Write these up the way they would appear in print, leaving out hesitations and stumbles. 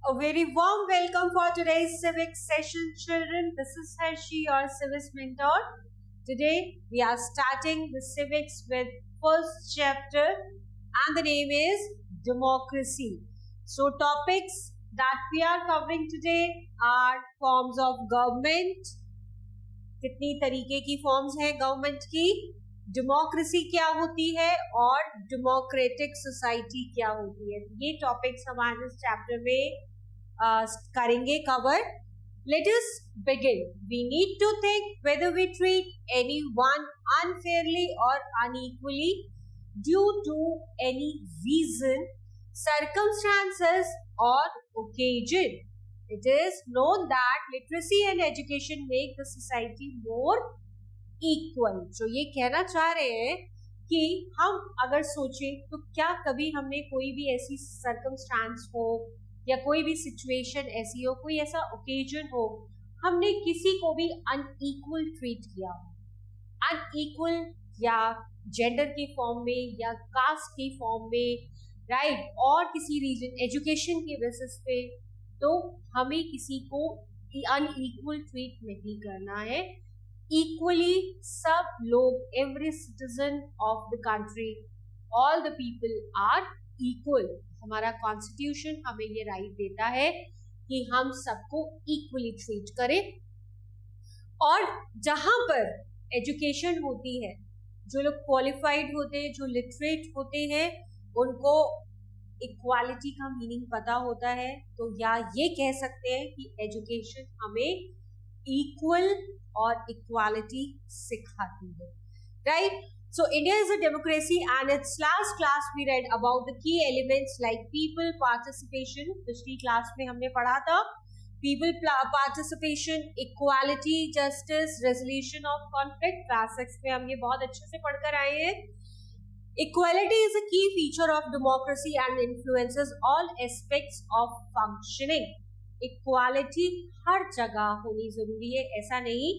A very warm welcome for today's civics session, children. This is Hershey, your civics mentor. Today we are starting the civics with first chapter, and the name is democracy. So topics that we are covering today are forms of government, कितनी तरीके की forms हैं government की, democracy क्या होती है और democratic society क्या होती है. ये टॉपिक्स हमारे इस चैप्टर में करेंगे cover. Let us begin. We need to think whether we treat anyone unfairly or unequally due to any reason, circumstances or occasion. It is known that literacy and education make the society more equal. So ये कहना चाह रहे हैं कि हम अगर सोचें तो क्या कभी हमने कोई भी ऐसी circumstance हो या कोई भी सिचुएशन ऐसी हो, कोई ऐसा ओकेजन हो, हमने किसी को भी अनइक्वल ट्रीट किया हो, अनइक्वल या जेंडर के फॉर्म में या कास्ट के फॉर्म में, राइट, और किसी रीजन एजुकेशन के बेसिस पे, तो हमें किसी को अनइक्वल ट्रीट नहीं करना है. इक्वली सब लोग, every citizen of the country, all the people are equal. हमारा कॉन्स्टिट्यूशन हमें ये राइट देता है कि हम सबको इक्वली ट्रीट करें. और जहां पर एजुकेशन होती है, जो लोग क्वालिफाइड होते हैं, जो लिटरेट होते हैं, उनको इक्वालिटी का मीनिंग पता होता है, तो या ये कह सकते हैं कि एजुकेशन हमें इक्वल और इक्वालिटी सिखाती है, right. So India is a democracy, and its last class we read about the key elements like people participation. पिछली क्लास में हमने पढ़ा था people participation, equality, justice, resolution of conflict. Class 6 में हम ये बहुत अच्छे से पढ़कर आए हैं. Equality is a key feature of democracy and influences all aspects of functioning. Equality हर जगह होनी जरूरी है. ऐसा नहीं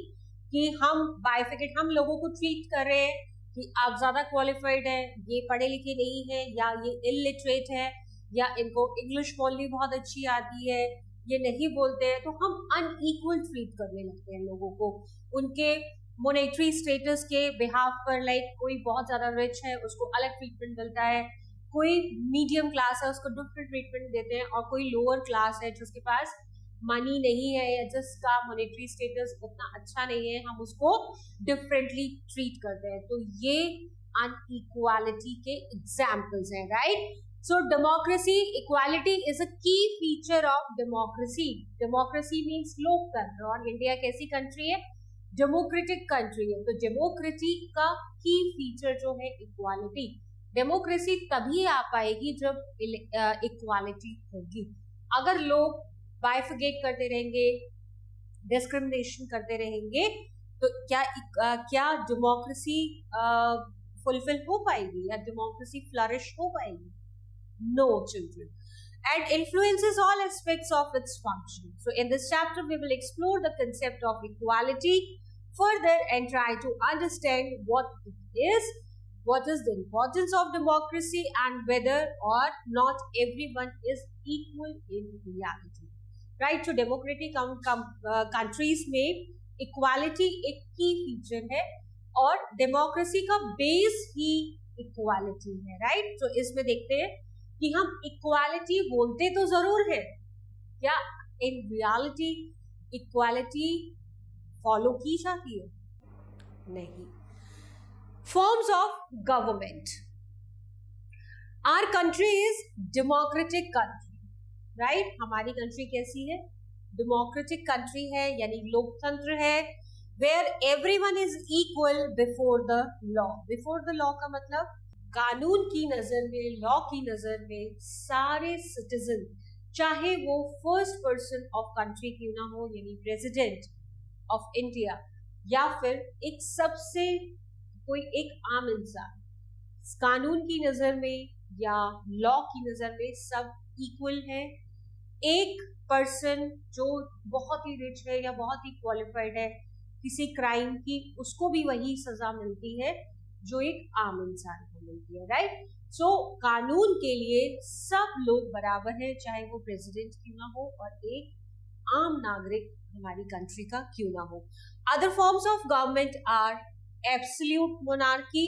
कि हम बाइफिकेट, हम लोगों को ट्रीट कर रहे हैं कि आप ज्यादा क्वालिफाइड है, ये पढ़े लिखे नहीं है, या ये इलिटरेट है, या इनको इंग्लिश बोलनी बहुत अच्छी आती है, ये नहीं बोलते हैं, तो हम अनइक्वल ट्रीट करने लगते हैं लोगों को उनके मॉनेटरी स्टेटस के बिहाफ पर. लाइक कोई बहुत ज्यादा रिच है, उसको अलग ट्रीटमेंट मिलता है, कोई मीडियम क्लास है, उसको डिफरेंट ट्रीटमेंट देते हैं, और कोई लोअर क्लास है जिसके पास मनी नहीं है या जिसका मॉनेटरी स्टेटस उतना अच्छा नहीं है, हम उसको डिफरेंटली ट्रीट करते हैं. तो ये अनइक्वालिटी के एग्जाम्पल्स हैं, right. So democracy, equality is a key feature of democracy. Democracy means लोकतंत्र, और इंडिया कैसी कंट्री है? डेमोक्रेटिक कंट्री है. तो डेमोक्रेसी का की फीचर जो है इक्वालिटी. डेमोक्रेसी तभी आ पाएगी जब इक्वालिटी होगी. अगर लोग बाइफिकेट करते रहेंगे, डिस्क्रिमिनेशन करते रहेंगे, तो क्या डेमोक्रेसी फुलफिल हो पाएगी या डेमोक्रेसी फ्लरिश हो पाएगी? No children. And influences all aspects of its function. So in this chapter we will explore the concept of equality further and try to understand what it is, what is the importance of democracy, and whether or not everyone is equal in reality. Right. Two democratic countries में equality एक key feature है, और democracy का base ही equality है, right. तो इसमें देखते हैं कि हम इक्वालिटी बोलते तो जरूर है, क्या इन रियलिटी इक्वालिटी फॉलो की जाती है? नहीं. Forms of government. Our country is democratic country, right. हमारी कंट्री कैसी है? डेमोक्रेटिक कंट्री है, यानी लोकतंत्र है, where everyone is equal before the law. Before the law का मतलब कानून की नजर में, लॉ की नजर में सारे सिटीजन, चाहे वो फर्स्ट पर्सन ऑफ कंट्री क्यों ना हो, यानी प्रेसिडेंट ऑफ इंडिया, या फिर एक सबसे कोई एक आम इंसान, कानून की नजर में या लॉ की नजर में सब इक्वल है. एक पर्सन जो बहुत ही रिच है या बहुत ही क्वालिफाइड है किसी क्राइम की, उसको भी वही सजा मिलती है जो एक आम इंसान को मिलती है, राइट. सो कानून के लिए सब लोग बराबर हैं, चाहे वो प्रेसिडेंट क्यों ना हो और एक आम नागरिक हमारी कंट्री का क्यों ना हो। Other forms of government are absolute monarchy,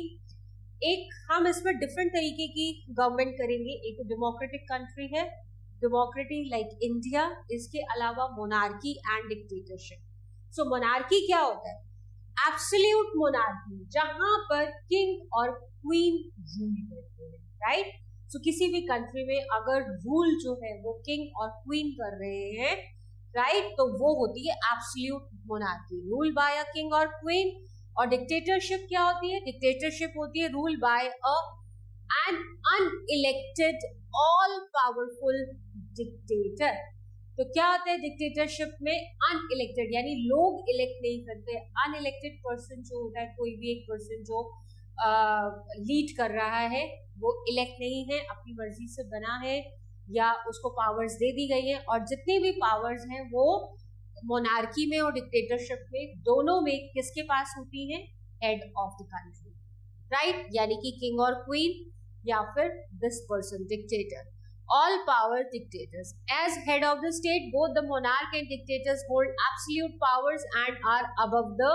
एक हम इसमें डिफरेंट तरीके की गवर्नमेंट करेंगे। एक डेमोक्रेटिक कंट्री है, डेमोक्रेटी लाइक इंडिया, इसके अलावा monarchy and dictatorship. So monarchy क्या होता है? एब्सोल्यूट मोनार्की, जहां पर किंग और क्वीन रूल करते हैं, राइट। सो किसी भी कंट्री में अगर रूल जो है वो किंग और क्वीन कर रहे हैं, राइट, तो वो होती है absolute monarchy, rule by a king और क्वीन। और डिक्टेटरशिप क्या होती है? डिक्टेटरशिप होती है rule by an unelected all powerful dictator. तो क्या होता है डिक्टेटरशिप में? अनइलेक्टेड, यानी लोग इलेक्ट नहीं करते। अनइलेक्टेड पर्सन जो होता है, कोई भी एक पर्सन जो लीड कर रहा है, वो इलेक्ट नहीं है, अपनी मर्जी से बना है या उसको पावर्स दे दी गई है। और जितनी भी पावर्स हैं वो मोनार्की में और डिक्टेटरशिप में दोनों में किसके पास होती है? Head of the country, right, यानी कि किंग और क्वीन या फिर this person dictator. All power dictators. As head of the state, both the monarch and dictators hold absolute powers and are above the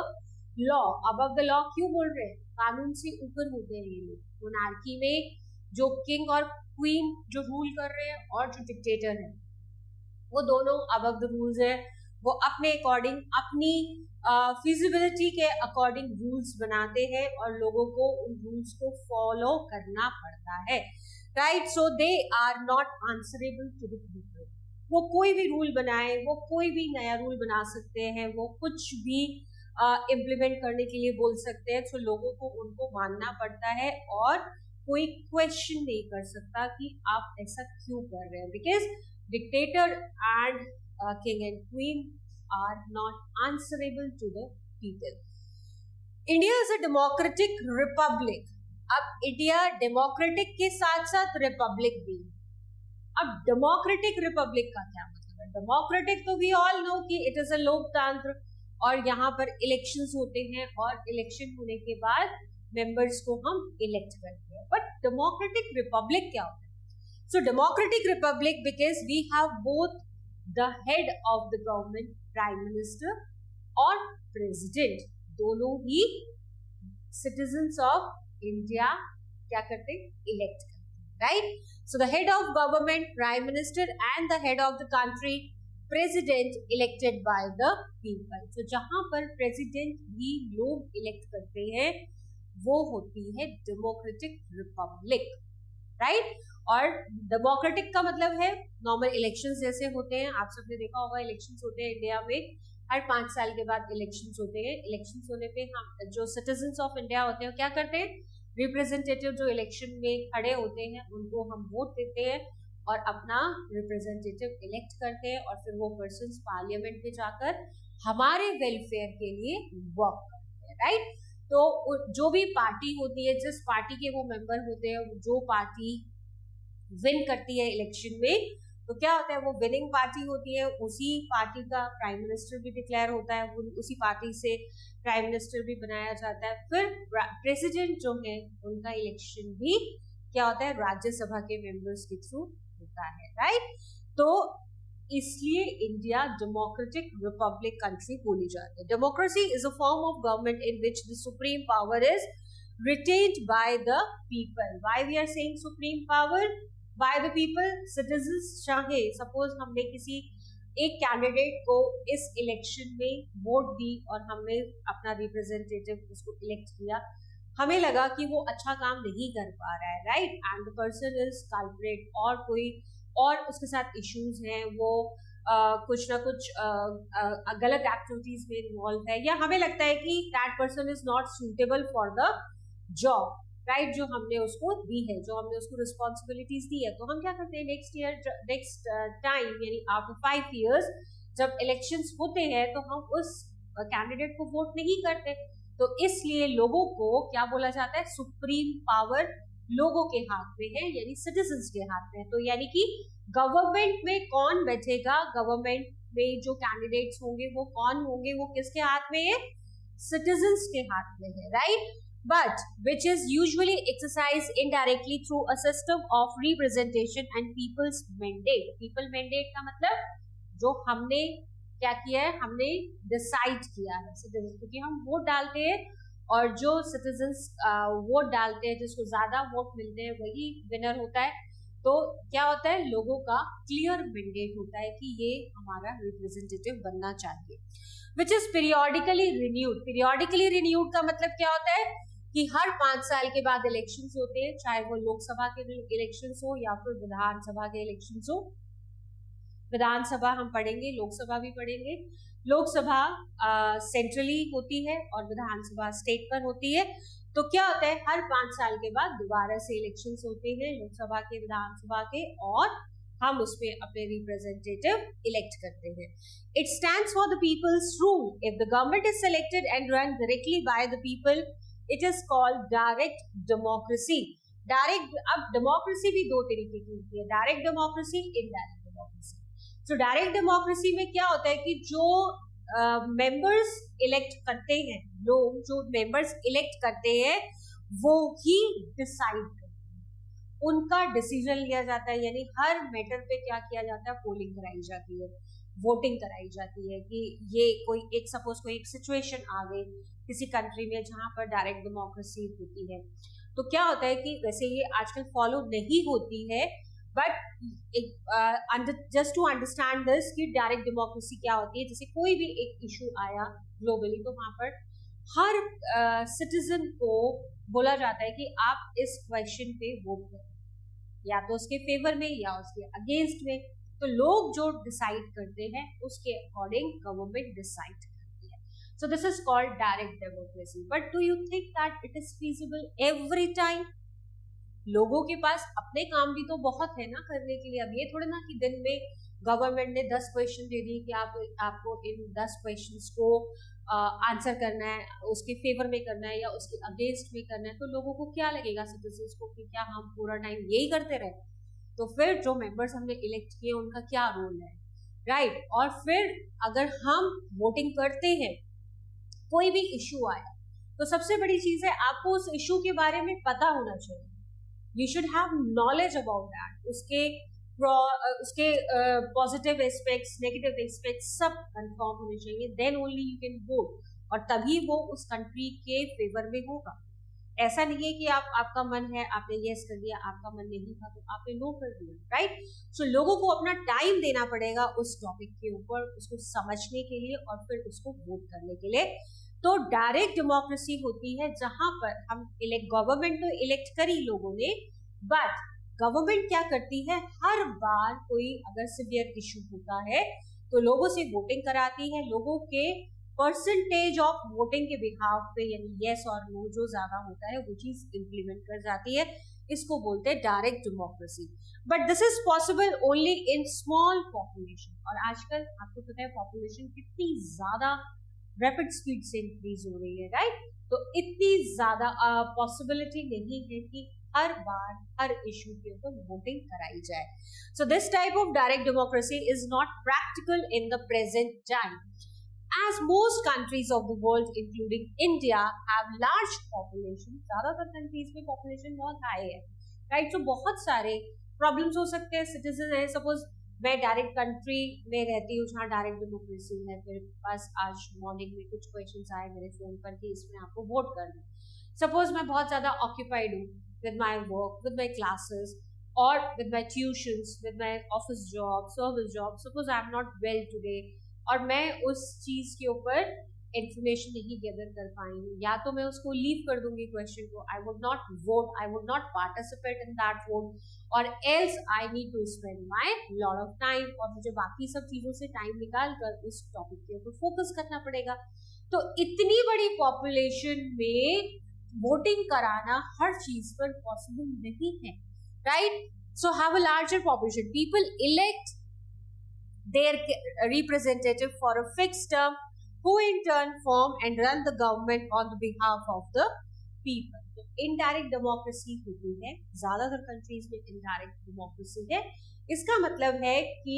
law. Above the law क्यों बोल रहे हैं? कानून से ऊपर होते हैं ये लोग। मोनार्की में जो किंग और क्वीन जो रूल कर रहे हैं और जो डिक्टेटर है वो दोनों above the rules है। वो अपने अकॉर्डिंग, अपनी फिजिबिलिटी के अकॉर्डिंग रूल्स बनाते हैं और लोगों को उन रूल्स को फॉलो करना पड़ता है, right. So they are not answerable to the people. वो कोई भी रूल बनाए, वो कोई भी नया रूल बना सकते हैं, वो कुछ भी इम्प्लीमेंट करने के लिए बोल सकते हैं। तो लोगों को उनको मानना पड़ता है और कोई क्वेश्चन नहीं कर सकता कि आप ऐसा क्यों कर रहे हैं, because dictator and king and queen are not answerable to the people. India is a democratic republic. अब इंडिया डेमोक्रेटिक के साथ साथ रिपब्लिक भी। अब डेमोक्रेटिक रिपब्लिक का क्या मतलब है? डेमोक्रेटिक तो वी ऑल नो कि इट इज अ लोकतंत्र और यहाँ पर इलेक्शंस होते हैं और इलेक्शन होने के बाद मेंबर्स को हम इलेक्ट करते हैं। बट डेमोक्रेटिक रिपब्लिक क्या होता है? So democratic republic because we have both the head of the government, prime minister और president, दोनों ही citizens of India क्या करते हैं? elect करते हैं, right? So the head of government, prime minister and the head of the country, president, elected by the people. So जहां पर president भी लोग elect करते हैं वो होती है democratic republic, राइट। और डेमोक्रेटिक का मतलब है नॉर्मल इलेक्शंस जैसे होते हैं। आप सबने देखा होगा इलेक्शंस होते हैं इंडिया में, हर 5 साल के बाद इलेक्शंस होते हैं। इलेक्शंस होने पे हम जो सिटीजन्स ऑफ इंडिया होते हैं क्या करते हैं? रिप्रेजेंटेटिव जो इलेक्शन में खड़े होते हैं उनको हम वोट देते हैं और अपना रिप्रेजेंटेटिव इलेक्ट करते हैं और फिर वो पर्सन पार्लियामेंट में जाकर हमारे वेलफेयर के लिए वर्क करते हैं, राइट। तो जो भी पार्टी होती है, जिस पार्टी के वो मेंबर होते हैं, जो पार्टी विन करती है इलेक्शन में, तो क्या होता है? वो विनिंग पार्टी होती है, उसी पार्टी का प्राइम मिनिस्टर भी डिक्लेयर होता है, उसी पार्टी से प्राइम मिनिस्टर भी बनाया जाता है। फिर प्रेसिडेंट जो है उनका इलेक्शन भी क्या होता है? राज्यसभा के मेंबर्स के थ्रू होता है, राइट। तो इसलिए इंडिया डेमोक्रेटिक रिपब्लिक कंट्री बोली जाती है। Democracy is a form of government in which the supreme power is retained by the people. Why we are saying supreme power? By the people. Citizens चाहे suppose हमने किसी एक candidate को इस election में वोट दी और हमने अपना रिप्रेजेंटेटिव उसको इलेक्ट किया, हमें लगा कि वो अच्छा काम नहीं कर पा रहा है, right, and the person is culprit और कोई और उसके साथ इश्यूज हैं, वो कुछ ना कुछ गलत एक्टिविटीज में इन्वॉल्व है, या हमें लगता है कि that person is not suitable for the job, right, जो हमने उसको दी है, जो हमने उसको रिस्पॉन्सिबिलिटीज दी है। तो हम क्या करते हैं? नेक्स्ट टाइम यानी आफ्टर 5 years जब इलेक्शंस होते हैं तो हम उस कैंडिडेट को वोट नहीं करते। तो इसलिए लोगों को क्या बोला जाता है? सुप्रीम पावर लोगों के हाथ में है, यानी सिटीजन्स के हाथ में है। तो यानी कि गवर्नमेंट में कौन बैठेगा, गवर्नमेंट में जो कैंडिडेट्स होंगे वो कौन होंगे, वो किसके हाथ में है? सिटीजन्स के हाथ में है, right. but which is usually exercised indirectly through a system of representation and people's mandate. People mandate का मतलब जो हमने क्या किया है, हमने डिसाइड किया है सिटीजन, क्योंकि हम वोट डालते हैं और जो सिटीजन्स वोट डालते हैं, जिसको ज्यादा वोट मिलते हैं वही विनर होता है। तो क्या होता है, लोगों का क्लियर मैंडेट होता है कि ये हमारा रिप्रेजेंटेटिव बनना चाहिए, which is periodically renewed. Periodically renewed का मतलब क्या होता है कि हर 5 साल के बाद इलेक्शंस होते हैं, चाहे वो लोकसभा के इलेक्शंस हो या फिर विधानसभा के इलेक्शंस हो। विधानसभा हम पढ़ेंगे, लोकसभा भी पढ़ेंगे। लोकसभा सेंट्रली होती है और विधानसभा स्टेट पर होती है। तो क्या होता है, हर 5 साल के बाद दोबारा से इलेक्शंस होते हैं, लोकसभा के, विधानसभा के, और हम उसमें अपने रिप्रेजेंटेटिव इलेक्ट करते हैं। It stands for the people's rule. If the government is selected and run directly by the people, it is called direct democracy. Direct, अब डेमोक्रेसी भी दो तरीके की होती है, डायरेक्ट डेमोक्रेसी, इनडायरेक्ट डेमोक्रेसी। तो डायरेक्ट डेमोक्रेसी में क्या होता है कि जो मेंबर्स इलेक्ट करते हैं, लोग जो मेंबर्स इलेक्ट करते हैं वो ही डिसाइड करते हैं, उनका डिसीजन लिया जाता है। यानी हर मैटर पे क्या किया जाता है, पोलिंग कराई जाती है, वोटिंग कराई जाती है कि ये कोई एक, सपोज कोई एक सिचुएशन आ गई किसी कंट्री में जहां पर डायरेक्ट डेमोक्रेसी होती है, तो क्या होता है कि वैसे ये आजकल फॉलो नहीं होती है, but just to understand this कि डायरेक्ट डेमोक्रेसी क्या होती है, जैसे कोई भी एक इशू आया ग्लोबली तो वहां पर हर सिटीजन को बोला जाता है कि आप इस क्वेश्चन पे वोट करें, या तो उसके फेवर में या उसके अगेंस्ट में। तो लोग जो डिसाइड करते हैं उसके अकॉर्डिंग गवर्नमेंट डिसाइड करती है। So this is called direct democracy. But do you think that it is feasible every time? लोगों के पास अपने काम भी तो बहुत है ना करने के लिए। अब ये थोड़े ना कि दिन में गवर्नमेंट ने 10 क्वेश्चन दे दिए कि आपको इन 10 क्वेश्चंस को आंसर करना है, उसके फेवर में करना है या उसके अगेंस्ट में करना है। तो लोगों को क्या लगेगा, सिटीजन्स को, कि क्या हम पूरा टाइम यही करते रहे? तो फिर जो मेंबर्स हमने इलेक्ट किए उनका क्या रोल है, राइट? और फिर अगर हम वोटिंग करते हैं, कोई भी इशू आया, तो सबसे बड़ी चीज है आपको उस इशू के बारे में पता होना चाहिए। You should have knowledge about that. उसके पॉजिटिव एस्पेक्ट्स, नेगेटिव एस्पेक्ट्स सब कंफर्म होने चाहिए, then only you can vote, और तभी वो उस कंट्री के फेवर में होगा। ऐसा नहीं है कि आपका मन है, आपने यस कर दिया, आपका मन नहीं था तो आपने नो कर दिया, राइट? सो लोगों को अपना टाइम देना पड़ेगा उस टॉपिक के ऊपर, उसको समझने के लिए और फिर उसको वोट करने के लिए। तो डायरेक्ट डेमोक्रेसी होती है जहां पर हम गवर्नमेंट तो इलेक्ट करी लोगों ने, बट गवर्नमेंट क्या करती है, हर बार कोई अगर सीवियर इशू होता है तो लोगों से वोटिंग कराती है, लोगों के परसेंटेज ऑफ वोटिंग के बिहाफ पे, यानी यस और नो जो ज्यादा होता है वो चीज इंप्लीमेंट कर जाती है। इसको बोलते हैं direct democracy. But this is possible only in small population. और आजकल आपको पता है पॉपुलेशन कितनी ज्यादा रैपिड स्पीड से इंक्रीज हो रही है, राइट? तो इतनी ज्यादा पॉसिबिलिटी नहीं है कि हर बार हर इशू के ऊपर वोटिंग कराई जाए। So this type of direct democracy is not practical in the present time, as most countries of the world including India have large population। ज्यादातर कंट्रीज में पॉपुलेशन बहुत हाई है, राइट? तो बहुत सारे प्रॉब्लम्स हो सकते हैं। सिटीजन है, सपोज मैं डायरेक्ट कंट्री में रहती हूँ जहाँ डायरेक्ट डेमोक्रेसी है, मेरे पास आज मॉर्निंग में कुछ क्वेश्चंस आए मेरे फोन पर कि इसमें आपको वोट करना है। सपोज मैं बहुत ज्यादा ऑक्यूपाइड हूँ with my work, with my classes, or with my tuitions, with my office job, service job. Suppose I am not well today, और मैं उस चीज के ऊपर इंफॉर्मेशन नहीं गैदर कर पाई हूँ, या तो मैं उसको लीव कर दूंगी क्वेश्चन को, I would not vote, I would not participate in that vote, और else I need to spend my lot of time, और मुझे बाकी सब चीजों से टाइम निकाल कर उस टॉपिक के ऊपर फोकस करना पड़ेगा। तो इतनी बड़ी पॉपुलेशन में वोटिंग कराना हर चीज पर पॉसिबल नहीं है, right? So have a larger population, people elect their representative for a fixed term, who in turn form and run the government on the behalf of the people. तो indirect democracy होती है, ज्यादातर countries में indirect democracy है। इसका मतलब है कि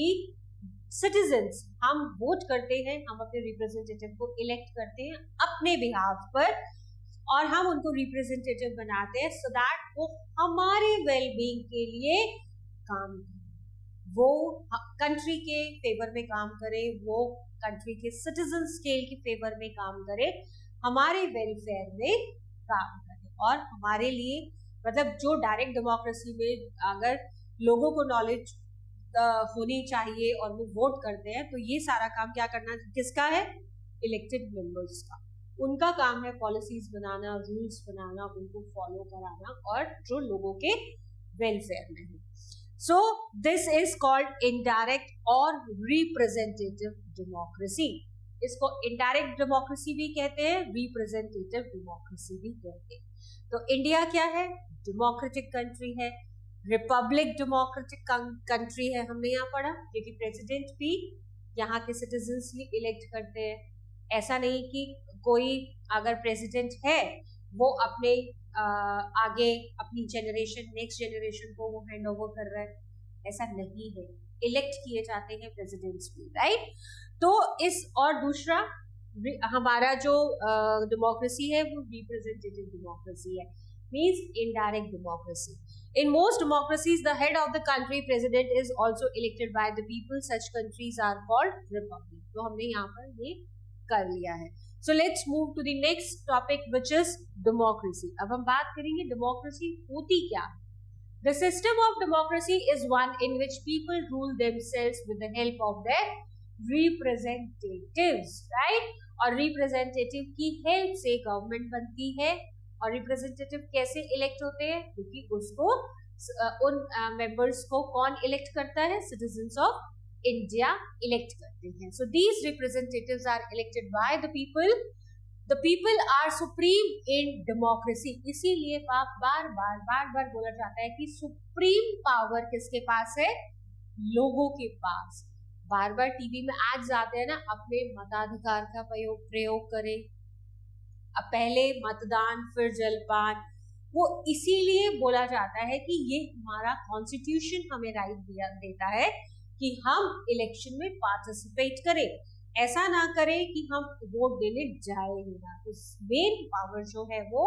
सिटीजन्स, हम वोट करते हैं, हम अपने रिप्रेजेंटेटिव को इलेक्ट करते हैं अपने बिहाफ पर, और हम उनको रिप्रेजेंटेटिव बनाते हैं सो दैट वो हमारे वेलबींग के लिए काम करें, वो कंट्री के फेवर में काम करे, वो कंट्री के सिटीजन स्केल के फेवर में काम करे, हमारे वेलफेयर में काम करे। और हमारे लिए मतलब जो डायरेक्ट डेमोक्रेसी में अगर लोगों को नॉलेज होनी चाहिए और वो वोट करते हैं, तो ये सारा काम क्या करना किसका है? इलेक्टेड मेंबर्स का। उनका काम है पॉलिसीज बनाना, रूल्स बनाना, उनको फॉलो कराना और जो लोगों के वेलफेयर में हो। So this is called indirect और रिप्रेजेंटेटिव डेमोक्रेसी। इसको इनडायरेक्ट डेमोक्रेसी भी कहते हैं, रिप्रेजेंटेटिव डेमोक्रेसी भी कहते हैं। तो इंडिया क्या है? डेमोक्रेटिक कंट्री है, रिपब्लिक डेमोक्रेटिक कंट्री है, हमने यहाँ पढ़ा, क्योंकि प्रेसिडेंट भी यहाँ के सिटीजन्स ही इलेक्ट करते हैं। ऐसा नहीं कि कोई अगर प्रेसिडेंट है वो अपने आगे अपनी जनरेशन, नेक्स्ट जनरेशन को वो हैंड ओवर कर रहा है, ऐसा नहीं है। इलेक्ट किए जाते हैं प्रेसिडेंट्स भी, राइट? तो इस और दूसरा हमारा जो डेमोक्रेसी है वो रिप्रेजेंटेटिव डेमोक्रेसी है, means indirect democracy. In most democracies, the head of the country president is also elected by the people. Such countries are called republic. तो हमने यहाँ पर ये कर लिया है. So let's move to the next topic, which is democracy. अब हम बात करेंगे democracy होती क्या है. The system of democracy is one in which people rule themselves with the help of their representatives, right? और representative की help से government बनती है. और रिप्रेजेंटेटिव कैसे इलेक्ट होते हैं? क्योंकि उसको उन मेंबर्स को कौन इलेक्ट करता है? सिटीजन्स ऑफ इंडिया इलेक्ट करते हैं. So these representatives are elected by the people. The people are supreme in democracy. इसीलिए बार बार बोला जाता है कि सुप्रीम पावर किसके पास है? लोगों के पास. बार बार टीवी में एड्स आते हैं ना, अपने मताधिकार का प्रयोग करें, अब पहले मतदान फिर जलपान. वो इसीलिए बोला जाता है कि ये हमारा कॉन्स्टिट्यूशन हमें राइट देता है कि हम इलेक्शन में पार्टिसिपेट करें. ऐसा ना करें कि हम वोट देने जाए ही ना. तो मेन पावर जो है वो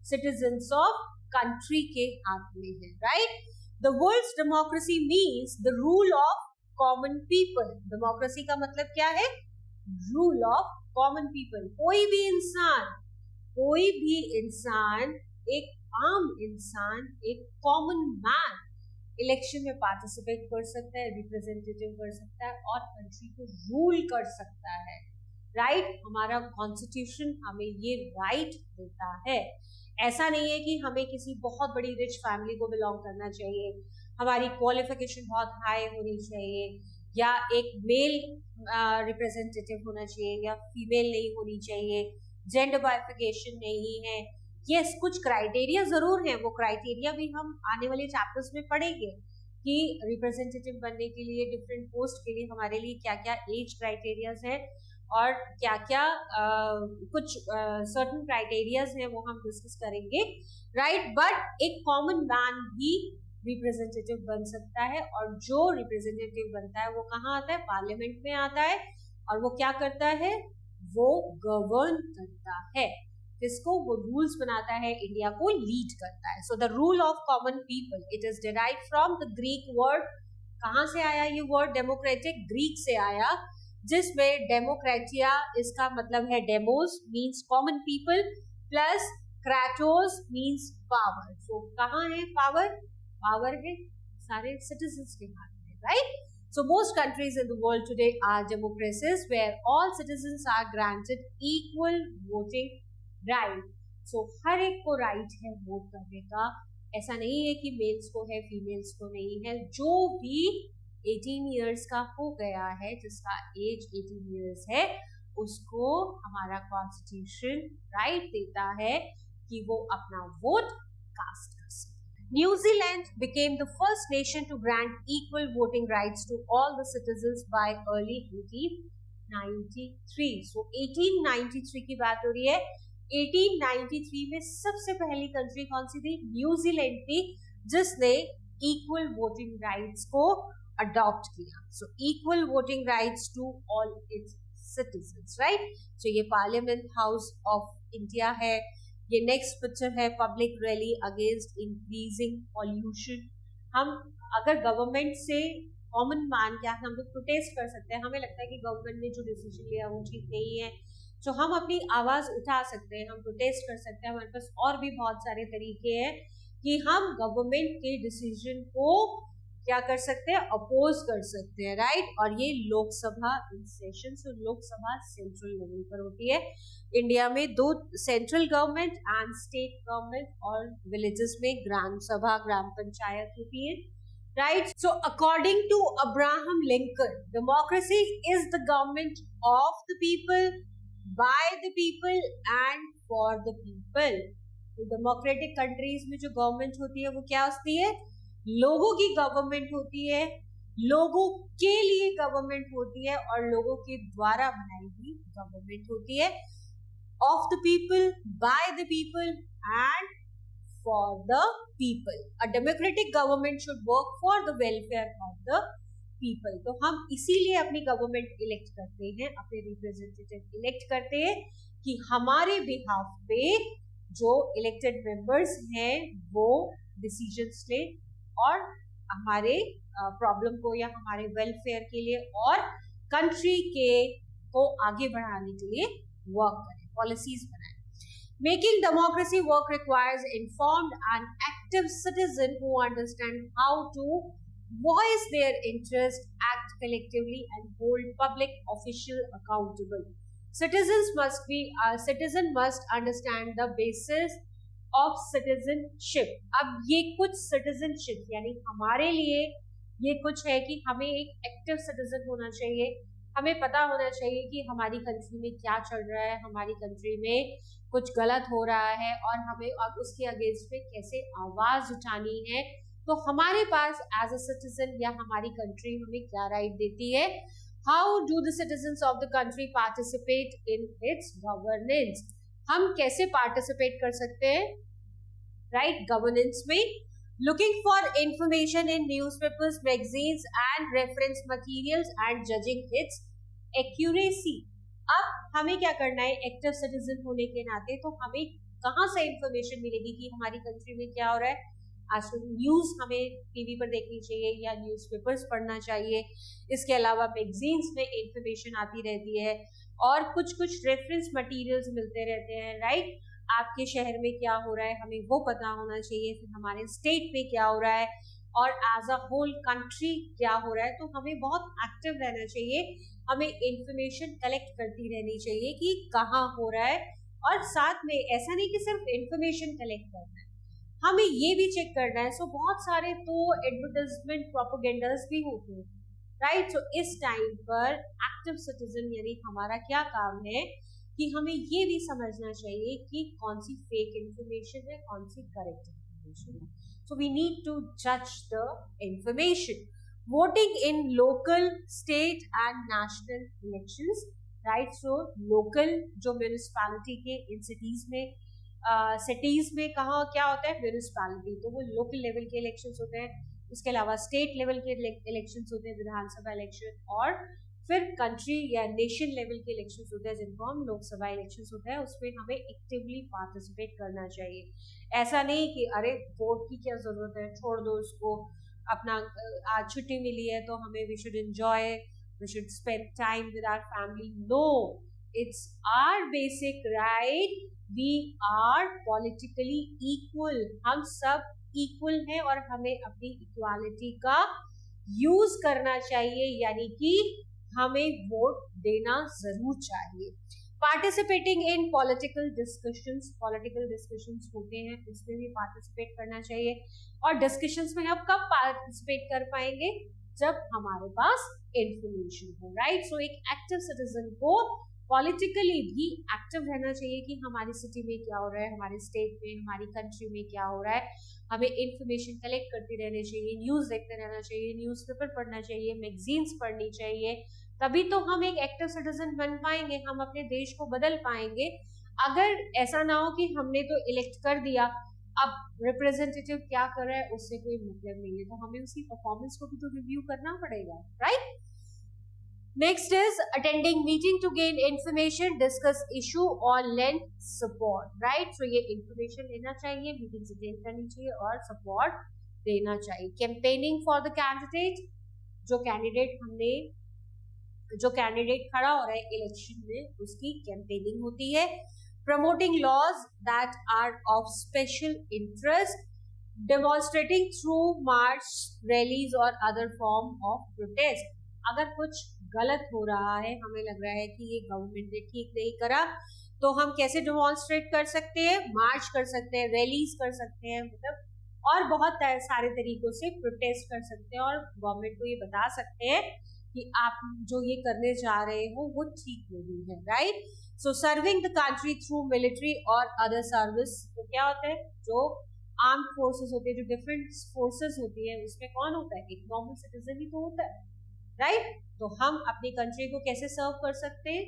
सिटीजन्स ऑफ कंट्री के हाथ में है, right? The world's democracy means the rule of common people. Democracy का मतलब क्या है? Rule of common people. कोई भी इंसान, एक आम इंसान, एक कॉमन मैन इलेक्शन में पार्टिसिपेट कर सकता है, रिप्रेजेंटेटिव कर सकता है और कंट्री को रूल कर सकता है, राइट? हमारा कॉन्स्टिट्यूशन हमें ये राइट देता है. ऐसा नहीं है कि हमें किसी बहुत बड़ी रिच फैमिली को बिलोंग करना चाहिए, हमारी क्वालिफिकेशन बहुत हाई होनी चाहिए, या एक मेल रिप्रेजेंटेटिव होना चाहिए या फीमेल नहीं होनी चाहिए, जेंडर बाइफिकेशन नहीं है. यस, कुछ क्राइटेरिया जरूर हैं, वो क्राइटेरिया भी हम आने वाले चैप्टर्स में पढ़ेंगे कि रिप्रेजेंटेटिव बनने के लिए, डिफरेंट पोस्ट के लिए हमारे लिए क्या क्या एज क्राइटेरियाज है और क्या क्या कुछ सर्टेन क्राइटेरियाज हैं, वो हम डिस्कस करेंगे, राइट? बट एक कॉमन मैन भी रिप्रेजेंटेटिव बन सकता है, और जो रिप्रेजेंटेटिव बनता है वो कहाँ आता है? पार्लियामेंट में आता है. और वो क्या करता है? वो गवर्न करता है. जिसको वो रूल्स बनाता है, इंडिया को लीड करता है. So the rule of common people, it is derived from the Greek word. कहाँ से आया ये वर्ड? डेमोक्रेटिक, ग्रीक से आया, जिसमें डेमोक्रेटिया इसका मतलब है demos means common people, plus kratos means power. So कहाँ है पावर? पावर है सारे सिटीजन्स के हाथ में, right? So most countries in the world today are democracies where all citizens are granted equal voting right. So हर एक को right है वोट करने का. ऐसा नहीं है कि मेल्स को है, फीमेल्स को नहीं है. जो भी 18 years का हो गया है, जिसका एज 18 years है, उसको हमारा कॉन्स्टिट्यूशन राइट देता है कि वो अपना वोट कास्ट कर सके. New Zealand became the first nation to grant equal voting rights to all the citizens by early 1893. So 1893 की बात हो रही है. 1893 में सबसे पहली कंट्री कौन सी थी? न्यूजीलैंड थी, जिसने इक्वल वोटिंग राइट्स को अडॉप्ट किया. So equal voting rights to all its citizens, right? So ये पार्लियामेंट हाउस ऑफ इंडिया है, ये नेक्स्ट पिक्चर है public rally against increasing pollution. हम अगर गवर्नमेंट से कॉमन मान के हम लोग प्रोटेस्ट कर सकते हैं, हमें लगता है कि गवर्नमेंट ने जो डिसीजन लिया वो ठीक नहीं है, तो हम अपनी आवाज उठा सकते हैं, हम प्रोटेस्ट कर सकते हैं। हमारे पास और भी बहुत सारे तरीके हैं कि हम गवर्नमेंट के डिसीजन को क्या कर सकते हैं, अपोज कर सकते हैं, राइट। और ये लोकसभा इन सेशन, तो लोकसभा सेंट्रल लेवल पर होती है। इंडिया में 2 central government and state government, और विलेजेस में ग्राम सभा, ग्राम पंचायत होती है, right. So according to Abraham Lincoln, democracy is the government of the people, by the people and for the people. तो डेमोक्रेटिक कंट्रीज में जो गवर्नमेंट होती है वो क्या होती है, लोगों की गवर्नमेंट होती है, लोगों के लिए गवर्नमेंट होती है, और लोगों के द्वारा बनाई हुई गवर्नमेंट होती है। Of the people, by the people and for the people. A democratic government should work for the welfare of the people. तो हम इसीलिए अपनी गवर्नमेंट इलेक्ट करते हैं, अपने रिप्रेजेंटेटिव इलेक्ट करते हैं कि हमारे बिहाफ पे जो इलेक्टेड मेंबर्स हैं वो डिसीजंस ले और हमारे प्रॉब्लम को या हमारे वेलफेयर के लिए और कंट्री के को आगे बढ़ाने के लिए वर्क करें, पॉलिसीज बनाएं। Making democracy work requires informed and active citizen who understand how to voice their interest, act collectively, and hold public official accountable. Citizen must understand the basis of citizenship. अब ये कुछ citizenship यानी हमारे लिए ये कुछ है कि हमें एक active citizen होना चाहिए, हमें पता होना चाहिए कि हमारी कंट्री में क्या चल रहा है, हमारी कंट्री में कुछ गलत हो रहा है और हमें अब उसके अगेंस्ट में कैसे आवाज उठानी है। तो हमारे पास एज अ सिटीजन या हमारी कंट्री हमें क्या राइट देती है। How do the citizens of the country participate in its governance. हम कैसे पार्टिसिपेट कर सकते हैं, राइट, गवर्नेंस में। Looking for information in newspapers, magazines and reference materials and judging it's accuracy. अब हमें क्या करना है, एक्टिव सिटीजन होने के नाते तो हमें कहाँ से इंफॉर्मेशन मिलेगी कि हमारी कंट्री में क्या हो रहा है। आजकल न्यूज़ हमें टीवी पर देखनी चाहिए या न्यूज़पेपर्स पढ़ना चाहिए, इसके अलावा मैगजीन्स में इंफॉर्मेशन आती रहती है और कुछ कुछ रेफरेंस मटेरियल्स मिलते रहते हैं, राइट। आपके शहर में क्या हो रहा है हमें वो पता होना चाहिए, फिर हमारे स्टेट में क्या हो रहा है और एज अ होल कंट्री क्या हो रहा है। तो हमें बहुत एक्टिव रहना चाहिए, हमें इंफॉर्मेशन कलेक्ट करती रहनी चाहिए कि कहाँ हो रहा है। और साथ में ऐसा नहीं कि सिर्फ इंफॉर्मेशन कलेक्ट करना है, हमें ये भी चेक करना है। सो बहुत सारे तो एडवर्टाइजमेंट प्रोपेगेंडास भी होते हैं, राइट। सो इस टाइम पर एक्टिव सिटीजन यानी हमारा क्या काम है कि हमें ये भी समझना चाहिए कि कौन सी फेक इंफॉर्मेशन है, कौन सी करेक्ट इंफॉर्मेशन है। So we need to judge the information. Voting in local, state and national elections, right? So local जो municipality के इन cities में कहाँ क्या होता है, municipality, तो वो local level के elections होते हैं। उसके अलावा state level के elections होते हैं, विधानसभा election, और फिर कंट्री या नेशन लेवल के इलेक्शंस होते हैं जिनको हम लोकसभा इलेक्शंस होते हैं, उसमें हमें एक्टिवली पार्टिसिपेट करना चाहिए। ऐसा नहीं कि अरे वोट की क्या जरूरत है, छोड़ दो उसको, अपना आज छुट्टी मिली है तो हमें we should enjoy, we should spend time with our family. No, it's our basic right, we are politically equal, हम सब इक्वल हैं और हमें अपनी इक्वालिटी का यूज करना चाहिए, यानी कि हमें वोट देना जरूर चाहिए। पार्टिसिपेटिंग इन पॉलिटिकल डिस्कशंस होते हैं, उसमें भी पार्टिसिपेट करना चाहिए। और डिस्कशंस में हम कब पार्टिसिपेट कर पाएंगे, जब हमारे पास इंफॉर्मेशन हो, राइट। सो एक एक्टिव सिटीजन को पॉलिटिकली भी एक्टिव रहना चाहिए कि हमारी सिटी में क्या हो रहा है, हमारे स्टेट में, हमारी कंट्री में क्या हो रहा है। हमें इंफॉर्मेशन कलेक्ट करते रहना चाहिए, न्यूज़ देखते रहना चाहिए, न्यूज़पेपर पढ़ना चाहिए, मैगजीन्स पढ़नी चाहिए, तभी तो हम एक एक्टिव सिटीजन बन पाएंगे, हम अपने देश को बदल पाएंगे। अगर ऐसा ना हो कि हमने तो इलेक्ट कर दिया, अब रिप्रेजेंटेटिव क्या कर रहा है उससे कोई मतलब नहीं है, तो हमें उसकी परफॉर्मेंस को भी तो रिव्यू करना पड़ेगा, right. Next is attending meeting to gain information, discuss issue or lend support, right? So ये information लेना चाहिए, meetings attend करनी चाहिए और support देना चाहिए. Campaigning for the candidate, जो कैंडिडेट खड़ा हो रहा है इलेक्शन में उसकी कैंपेनिंग होती है. Promoting laws that are of special interest, demonstrating through march, rallies or other form of protest. अगर कुछ गलत हो रहा है, हमें लग रहा है कि ये गवर्नमेंट ने ठीक नहीं करा, तो हम कैसे डेमोन्स्ट्रेट कर सकते हैं? मार्च कर सकते हैं, रैलीज कर सकते हैं, मतलब और बहुत सारे तरीकों से प्रोटेस्ट कर सकते हैं और गवर्नमेंट को ये बता सकते हैं कि आप जो ये करने जा रहे हो वो ठीक नहीं है, right? So serving the country through military और अदर सर्विस. तो क्या होता है? जो आर्म फोर्सेस होती है, जो डिफरेंट फोर्सेस होती है, उसमें कौन होता है? एक नॉर्मल सिटीजन ही तो होता है, राइट? तो हम अपनी कंट्री को कैसे सर्व कर सकते हैं?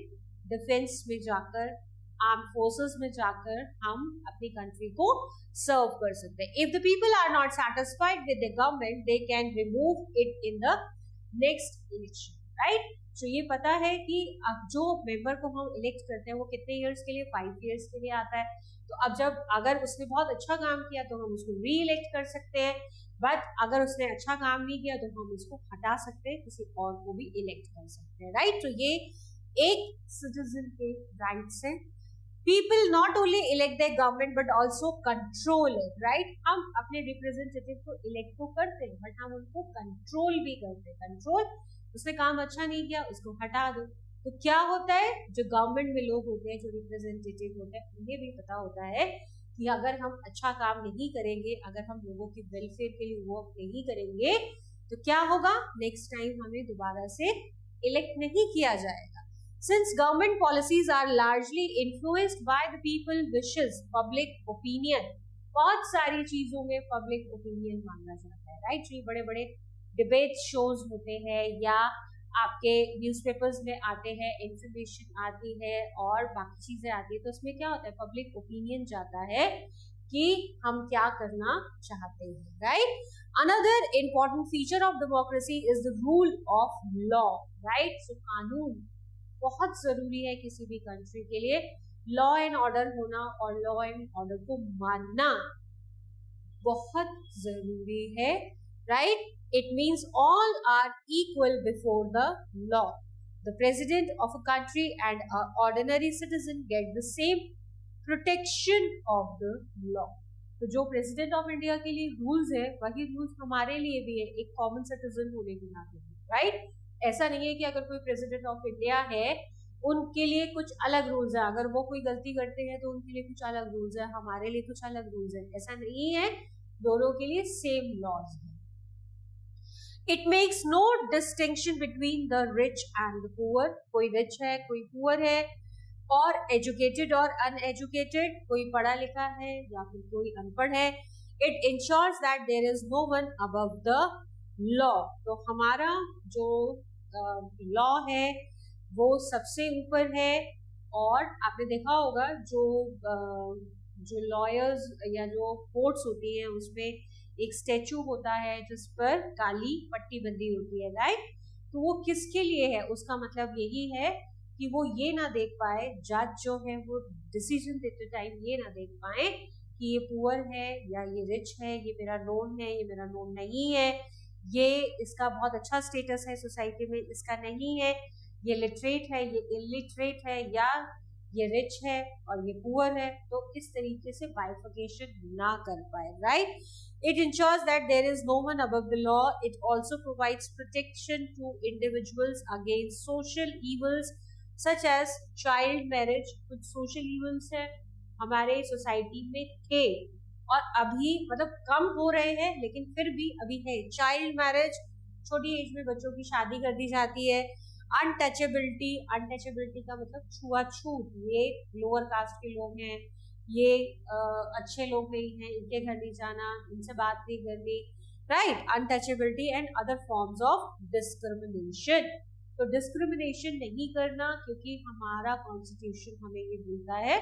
डिफेंस में जाकर, आर्म फोर्सेस में जाकर हम अपनी कंट्री को सर्व कर सकते हैं. If the people are not satisfied with the government, they can remove it in the next election, right? तो ये पता है कि अब जो मेंबर को हम इलेक्ट करते हैं वो कितने इयर्स के लिए? 5 इयर्स के लिए आता है. तो अब अगर उसने बहुत अच्छा काम किया तो हम उसको री इलेक्ट कर सकते हैं, बट अगर उसने अच्छा काम नहीं किया तो हम उसको हटा सकते हैं, किसी और को भी इलेक्ट कर सकते हैं, राइट? तो ये एक सिटीजन के राइट्स हैं. People not only elect the government but also control it, right? हम अपने रिप्रेजेंटेटिव को इलेक्ट तो करते हैं बट हम उनको कंट्रोल भी करते हैं. कंट्रोल, उसने काम अच्छा नहीं किया उसको हटा दो. तो क्या होता है? जो गवर्नमेंट में लोग होते हैं, जो रिप्रेजेंटेटिव होते हैं, उन्हें भी पता होता है कि अगर हम अच्छा काम नहीं करेंगे, अगर हम लोगों की वेलफेयर के लिए वर्क नहीं करेंगे तो क्या होगा? नेक्स्ट टाइम हमें दोबारा से इलेक्ट नहीं किया जाएगा. Since government policies are largely influenced by the people wishes, public opinion, बहुत सारी चीजों में पब्लिक ओपिनियन मांगा जाता है, राइट? ये बड़े बड़े डिबेट शोज होते हैं या आपके न्यूज़पेपर्स में आते हैं, इंफॉर्मेशन आती है और बाकी चीजें आती है, तो उसमें क्या होता है? पब्लिक ओपिनियन जाता है कि हम क्या करना चाहते हैं, right? Another important feature of democracy is the rule of law, right? So कानून बहुत जरूरी है किसी भी कंट्री के लिए. लॉ एंड ऑर्डर होना और लॉ एंड ऑर्डर को मानना बहुत जरूरी है, right? It means all are equal before the law. The president of a country and an ordinary citizen get the same protection of the law. तो जो president of India के लिए rules है वही रूल्स हमारे लिए भी है, एक कॉमन सिटीजन होने के नाते, राइट? ऐसा नहीं है कि अगर कोई प्रेसिडेंट ऑफ इंडिया है उनके लिए कुछ अलग रूल्स है, अगर वो कोई गलती करते हैं तो उनके लिए कुछ अलग रूल्स है, हमारे लिए कुछ अलग रूल्स है. ऐसा नहीं है, दोनों के लिए सेम लॉज है. It makes no distinction between the rich and the poor. कोई rich है, कोई poor है, और educated और uneducated, कोई पढ़ा लिखा है या फिर कोई अनपढ़ है. It ensures that there is no one above the law. तो हमारा जो law है वो सबसे ऊपर है. और आपने देखा होगा जो लॉयर्स या जो कोर्ट्स होती हैं उसमें एक स्टैचू होता है जिस पर काली पट्टी बंधी होती है, राइट? तो वो किसके लिए है? उसका मतलब यही है कि वो ये ना देख पाए, जज जो है वो डिसीजन देते टाइम ये ना देख पाए कि ये पुअर है या ये रिच है, ये मेरा नोन है, ये मेरा नोन नहीं है, ये इसका बहुत अच्छा स्टेटस है सोसाइटी में, इसका नहीं है, ये लिटरेट है, ये इलिटरेट है, या ये रिच है और ये पुअर है. तो इस तरीके से बाइफिकेशन ना कर पाए, right? It ensures that there is no one above the law. It also provides protection to individuals against social evils such as child marriage. कुछ social evils है हमारे सोसाइटी में थे और अभी मतलब कम हो रहे हैं लेकिन फिर भी अभी है. चाइल्ड मैरिज, छोटी एज में बच्चों की शादी कर दी जाती है. अनटचेबिलिटी, अनटचेबिलिटी का मतलब छुआछूत, ये लोअर कास्ट के लोग हैं, ये अच्छे लोग नहीं हैं, इनके घर नहीं जाना, इनसे बात नहीं करनी, right? Untouchability and other forms of discrimination. तो डिस्क्रिमिनेशन नहीं करना, क्योंकि हमारा कॉन्स्टिट्यूशन हमें ये बोलता है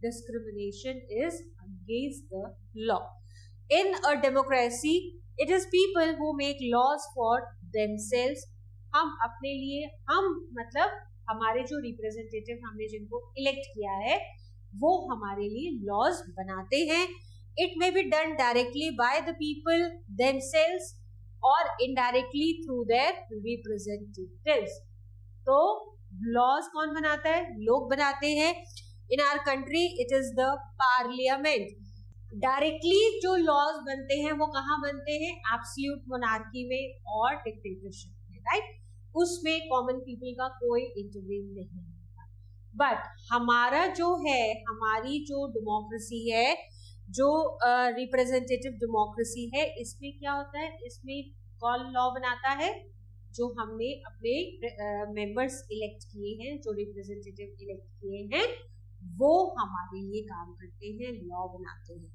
discrimination is against the law. In a democracy it is people who make laws for themselves. हम अपने लिए, हम मतलब हमारे जो रिप्रेजेंटेटिव हमने जिनको इलेक्ट किया है वो हमारे लिए लॉज बनाते हैं. It may be done directly by the people themselves और इनडायरेक्टली थ्रू देयर रिप्रेजेंटेटिव्स. तो लॉज कौन बनाता है? लोग बनाते हैं. In our country it is the parliament. Directly जो लॉज बनते हैं वो कहाँ बनते हैं? एब्सोल्यूट मोनार्की में और डिक्टेटरशिप में, राइट? उसमें कॉमन पीपल का कोई इंटरवीन नहीं होता. बट हमारा जो है, हमारी जो डेमोक्रेसी है, जो रिप्रेजेंटेटिव डेमोक्रेसी है, इसमें क्या होता है? इसमें कौन लॉ बनाता है? जो हमने अपने मेंबर्स इलेक्ट किए हैं, जो रिप्रेजेंटेटिव इलेक्ट किए हैं, वो हमारे लिए काम करते हैं, लॉ बनाते हैं,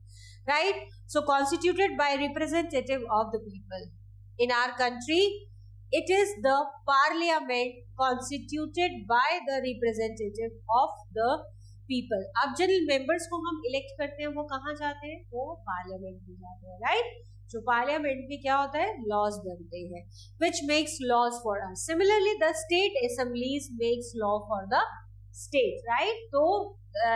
right? So constituted by representative of the people. In our country it is the parliament constituted by the representative of the people. अब जिन मेंबर्स को हम इलेक्ट करते हैं वो कहाँ जाते हैं? वो पार्लियामेंट में जाते हैं, राइट? जो पार्लियामेंट में क्या होता है? लॉज बनते हैं, which makes laws for us. Similarly, the state assemblies makes law for the state, right? तो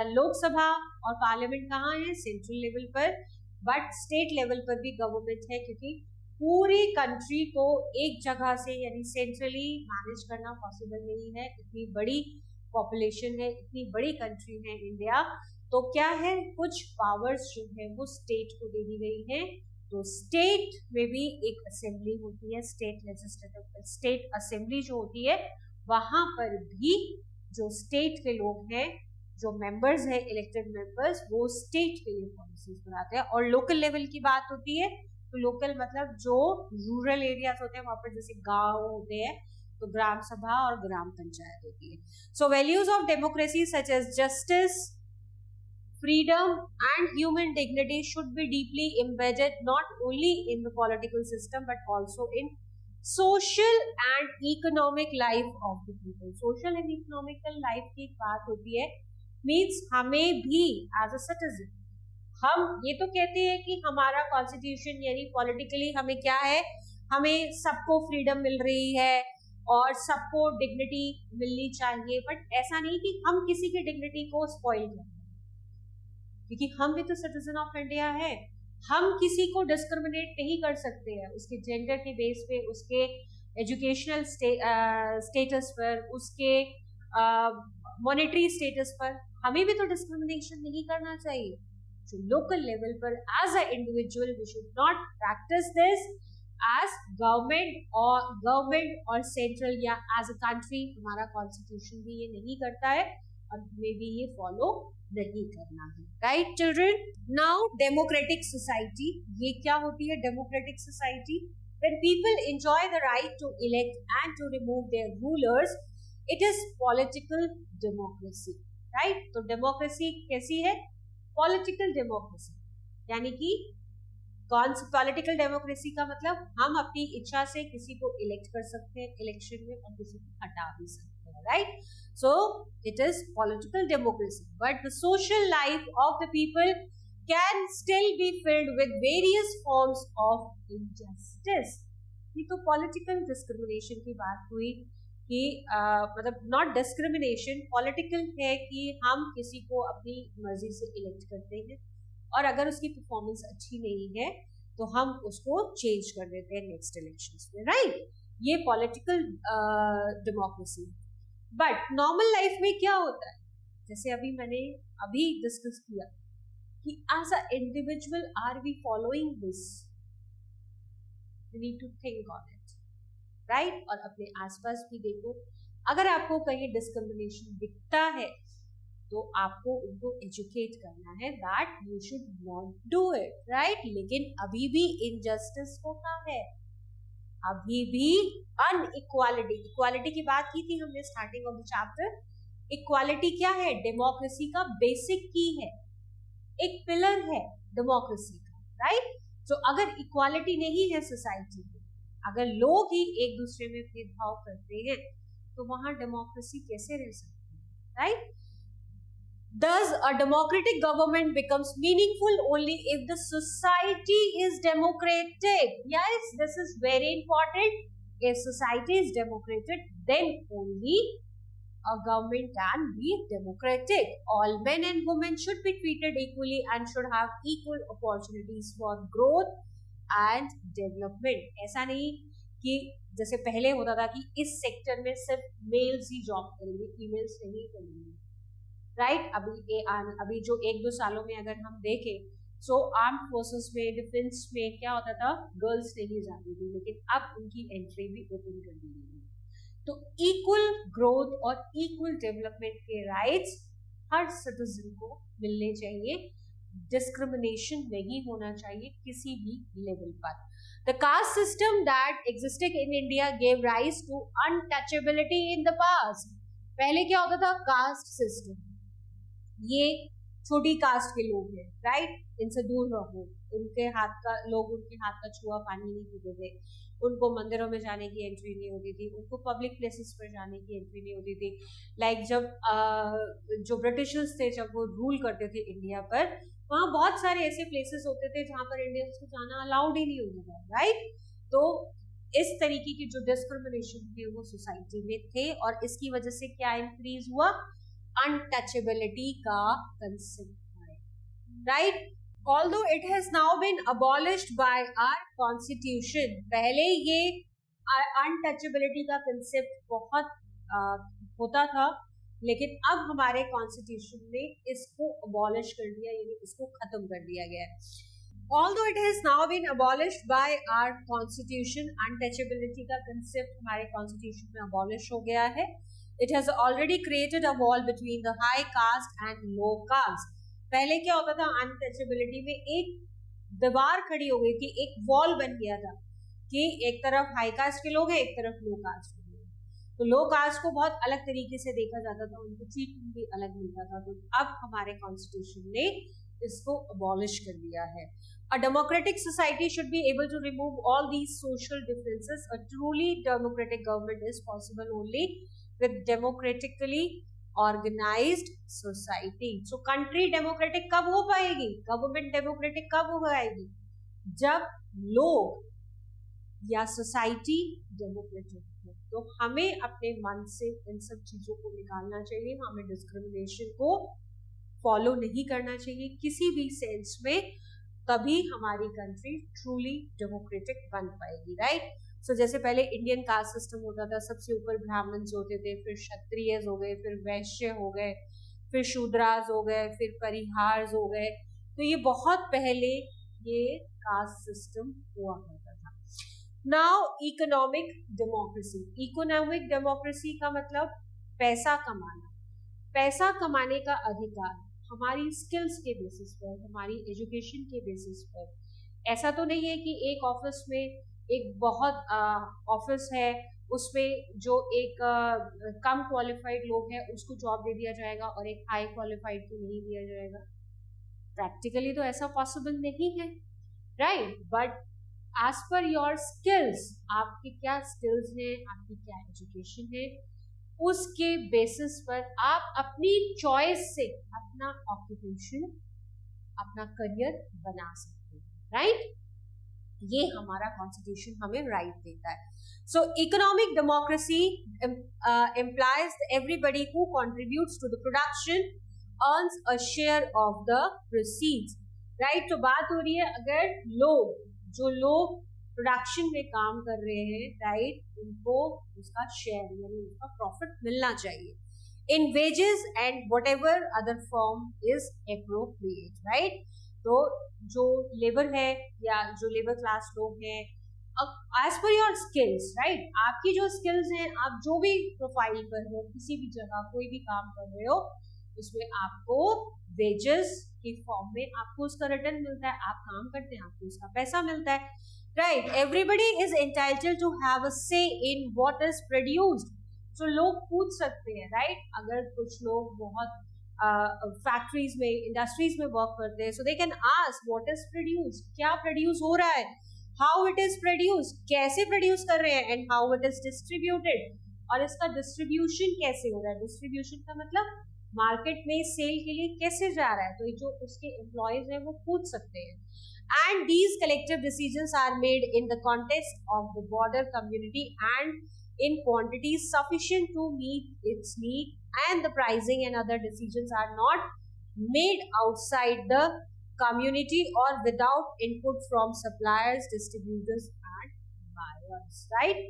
लोकसभा और पार्लियामेंट कहाँ है? सेंट्रल लेवल पर. बट स्टेट लेवल पर भी गवर्नमेंट है, क्योंकि पूरी कंट्री को एक जगह से यानी सेंट्रली मैनेज करना पॉसिबल नहीं है. इतनी बड़ी पॉपुलेशन है, इतनी बड़ी कंट्री है इंडिया. तो क्या है? कुछ पावर्स जो है वो स्टेट को दे दी गई है. तो स्टेट में भी एक असेंबली होती है, स्टेट लेजिस्लेटिव, स्टेट असेंबली जो होती है, वहां पर भी जो स्टेट के लोग हैं, जो मेंबर्स हैं, इलेक्टेड मेंबर्स, वो स्टेट के लिए पॉलिसीज बनाते हैं. और लोकल लेवल की बात होती है तो लोकल मतलब जो रूरल एरियाज होते हैं वहां पर जैसे गांव होते हैं तो ग्राम सभा और ग्राम पंचायत होती है. So values of democracy such as justice, freedom and human dignity should be deeply embedded not only in the political system but also in social and economic life of the people. Social and economical life की बात होती है, means हमें भी as a citizen, हम ये तो कहते हैं कि हमारा कॉन्स्टिट्यूशन यानी पॉलिटिकली हमें क्या है? हमें सबको फ्रीडम मिल रही है और सबको डिग्निटी मिलनी चाहिए. बट ऐसा नहीं कि हम किसी की डिग्निटी को स्पॉइल करें, क्योंकि हम भी तो सिटीजन ऑफ इंडिया है. हम किसी को डिस्क्रिमिनेट नहीं कर सकते हैं उसके जेंडर के बेस पे, उसके एजुकेशनल स्टेटस पर, उसके मॉनेटरी स्टेटस पर. हमें भी तो डिस्क्रिमिनेशन नहीं करना चाहिए. जो लोकल लेवल पर as a individual we should not practice this. As government और सेंट्रल या एज अ कंट्री हमारा कॉन्स्टिट्यूशन भी ये नहीं करता है और हमें भी ये फॉलो नहीं करना है, right children? Now democratic society, ये क्या होती है democratic society? When people enjoy the right to elect and to remove their rulers, it is political democracy, right? तो डेमोक्रेसी कैसी है? Political democracy. यानी कि पॉलिटिकल डेमोक्रेसी का मतलब हम अपनी इच्छा से किसी को इलेक्ट कर सकते हैं इलेक्शन में और किसी को हटा भी सकते हैं, right? So it is political democracy, but the social life of the people can still be filled with various forms of injustice. ये तो political discrimination की बात हुई कि मतलब not discrimination, political है कि हम किसी को अपनी मर्जी से इलेक्ट करते हैं और अगर उसकी परफॉर्मेंस अच्छी नहीं है तो हम उसको चेंज कर देते हैं नेक्स्ट इलेक्शंस में, राइट? ये political democracy. But normal life में क्या होता है? जैसे मैंने अभी डिस्कस किया कि as a individual are we following this? We need to think on it, right? और अपने आसपास भी देखो, अगर आपको कहीं डिस्क्रिमिनेशन दिखता है तो आपको उनको एजुकेट करना है that you should not do it, right? लेकिन अभी भी इनजस्टिस होता है, अभी भी अनइक्वालिटी. इक्वालिटी की बात की थी हमने starting of the chapter. Equality क्या है? डेमोक्रेसी का बेसिक की है, एक पिलर है डेमोक्रेसी का, राइट? तो अगर इक्वालिटी नहीं है सोसाइटी में, अगर लोग ही एक दूसरे में भेदभाव करते हैं तो वहां डेमोक्रेसी कैसे रह सकती है, right? Thus, a democratic government becomes meaningful only if the society is democratic. Yes, this is very important. if society is democratic, then only a government can be democratic. All men and women should be treated equally and should have equal opportunities for growth and development. ऐसा नहीं कि जैसे पहले होता था कि इस sector में सिर्फ मेल्स ही जॉब करेंगे, फीमेल्स नहीं करेंगे, राइट? अभी जो 1-2 सालों में अगर हम देखें, सो आर्म्ड फोर्सेस में, डिफेंस में क्या होता था, गर्ल्स नहीं जाती थी, लेकिन अब उनकी एंट्री भी ओपन कर दी गई है। तो इक्वल ग्रोथ और इक्वल डेवलपमेंट के राइट्स हर सिटीजन को मिलने चाहिए, डिस्क्रिमिनेशन नहीं होना चाहिए किसी भी लेवल पर। The caste system that existed in India gave rise to untouchability in the past. पहले क्या होता था, कास्ट सिस्टम, ये छोटी कास्ट के लोग हैं, राइट, इनसे दूर रहो, उनके हाथ का छुआ पानी नहीं पीते थे, उनको मंदिरों में जाने की एंट्री नहीं होती थी, उनको पब्लिक प्लेसेस पर जाने की एंट्री नहीं होती थी। लाइक जब जो ब्रिटिशर्स थे, जब वो रूल करते थे इंडिया पर, वहाँ बहुत सारे ऐसे प्लेसेस होते थे जहाँ पर इंडियंस को जाना अलाउड ही नहीं होता था, राइट? तो इस तरीके की जो डिस्क्रिमिनेशन थे वो सोसाइटी में थे, और इसकी वजह से क्या इंक्रीज हुआ, अनटचेबिलिटी का कंसेप्ट है, right? Although it has now been abolished by our constitution, पहले ये अनटचेबिलिटी का कंसेप्ट बहुत होता था, लेकिन अब हमारे कॉन्स्टिट्यूशन ने इसको अबॉलिश कर दिया, यानी इसको खत्म कर दिया गया है। Although it has now been abolished by our constitution, untouchability का कंसेप्ट हमारे कॉन्स्टिट्यूशन में अबॉलिश हो गया है। It has already created a wall between the high caste and low caste. पहले क्या होता था, अनटचेबिलिटी में एक दीवार खड़ी हो गई थी, एक वॉल बन गया था कि एक तरफ हाई कास्ट के लोग हैं, एक तरफ लो कास्ट के लोग हैं। तो लो कास्ट को बहुत अलग तरीके से देखा जाता था, उनको ट्रीटमेंट भी अलग मिलता था। तो अब हमारे कॉन्स्टिट्यूशन ने इसको अबॉलिश कर दिया है। A democratic society should be able to remove all these social differences. A truly democratic government is possible only with democratically organised society. So country democratic कब हो पाएगी, गवर्नमेंट डेमोक्रेटिक कब हो पाएगी, जब लोग या सोसाइटी डेमोक्रेटिक हो। तो हमें अपने मन से इन सब चीजों को निकालना चाहिए, हमें डिस्क्रिमिनेशन को फॉलो नहीं करना चाहिए किसी भी सेंस में, तभी हमारी कंट्री ट्रूली डेमोक्रेटिक बन पाएगी, राइट? सो जैसे पहले इंडियन कास्ट सिस्टम होता था, सबसे ऊपर ब्राह्मण्स होते थे, फिर क्षत्रिय हो गए, फिर वैश्य हो गए, फिर शूद्रास हो गए, फिर परिहार्स हो गए। तो ये बहुत पहले ये कास्ट सिस्टम हुआ करता था। Now economic democracy. Economic democracy का मतलब पैसा कमाना, पैसा कमाने का अधिकार हमारी स्किल्स के बेसिस पर, हमारी एजुकेशन के बेसिस पर। ऐसा तो नहीं है कि एक ऑफिस में एक बहुत ऑफिस है, उसमें जो एक कम क्वालिफाइड लोग हैं उसको जॉब दे दिया जाएगा और एक हाई क्वालिफाइड को नहीं दिया जाएगा। प्रैक्टिकली तो ऐसा पॉसिबल नहीं है, right? But as per your skills, आपकी क्या स्किल्स हैं, आपकी क्या एजुकेशन है, उसके बेसिस पर आप अपनी चॉइस से अपना ऑक्यूपेशन, अपना करियर बना सकते हैं, राइट? ये हमारा कॉन्स्टिट्यूशन हमें राइट देता है। सो economic democracy implies everybody who contributes to the production earns a share of the proceeds, right? तो बात हो रही है अगर जो लोग प्रोडक्शन में काम कर रहे हैं, राइट, उनको उसका शेयर यानी उसका प्रॉफिट मिलना चाहिए in wages and whatever other form is appropriate, right? तो जो लेबर है या जो लेबर क्लास लोग हैं, as per your skills, right, आपकी जो स्किल्स हैं, आप जो भी प्रोफाइल पर हो, किसी भी जगह कोई भी काम कर रहे हो, उसमें आपको वेजेस के फॉर्म में आपको उसका रिटर्न मिलता है। आप काम करते हैं, आपको उसका पैसा मिलता है, right? Everybody is entitled to have a say in what is produced. तो लोग पूछ सकते हैं, राइट? अगर कुछ लोग बहुत फैक्ट्रीज में, इंडस्ट्रीज में वर्क करते हैं, so they can ask what is produce, क्या प्रोड्यूस हो रहा है, हाउ इट इज प्रोड्यूस, कैसे प्रोड्यूस कर रहे हैं, and how it is distributed, और इसका डिस्ट्रीब्यूशन कैसे हो रहा है। डिस्ट्रीब्यूशन का मतलब मार्केट में सेल के लिए कैसे जा रहा है, तो जो उसके एम्प्लॉयज हैं वो पूछ सकते हैं। and these collective decisions are made in the context of the broader community and in quantities sufficient to meet its need, and the pricing and other decisions are not made outside the community or without input from suppliers, distributors and buyers, right?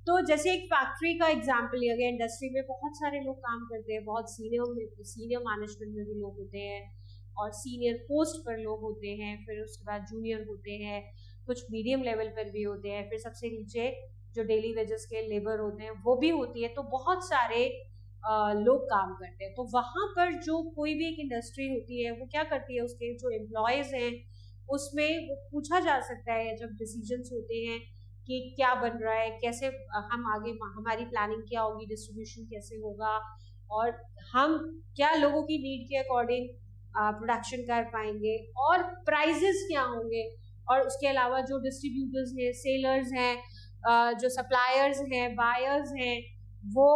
तो जैसे एक factory का example लिया गया, industry में बहुत सारे लोग काम करते हैं, बहुत सीनियर मैनेजमेंट में भी लोग होते हैं और सीनियर पोस्ट पर लोग होते हैं, फिर उसके बाद जूनियर होते हैं, कुछ मीडियम लेवल पर भी होते हैं, फिर सबसे नीचे जो डेली वेजेस के लेबर होते हैं वो भी होती है। तो बहुत सारे लोग काम करते हैं। तो वहां पर जो कोई भी एक इंडस्ट्री होती है वो क्या करती है, उसके जो एम्प्लॉयज हैं उसमें वो पूछा जा सकता है जब डिसीजंस होते हैं कि क्या बन रहा है, कैसे हम आगे, हमारी प्लानिंग क्या होगी, डिस्ट्रीब्यूशन कैसे होगा और हम क्या लोगों की नीड के अकॉर्डिंग प्रोडक्शन कर पाएंगे और प्राइजेस क्या होंगे, और उसके अलावा जो डिस्ट्रीब्यूटर्स हैं, सेलर्स हैं, जो सप्लायर्स हैं, बायर्स हैं, वो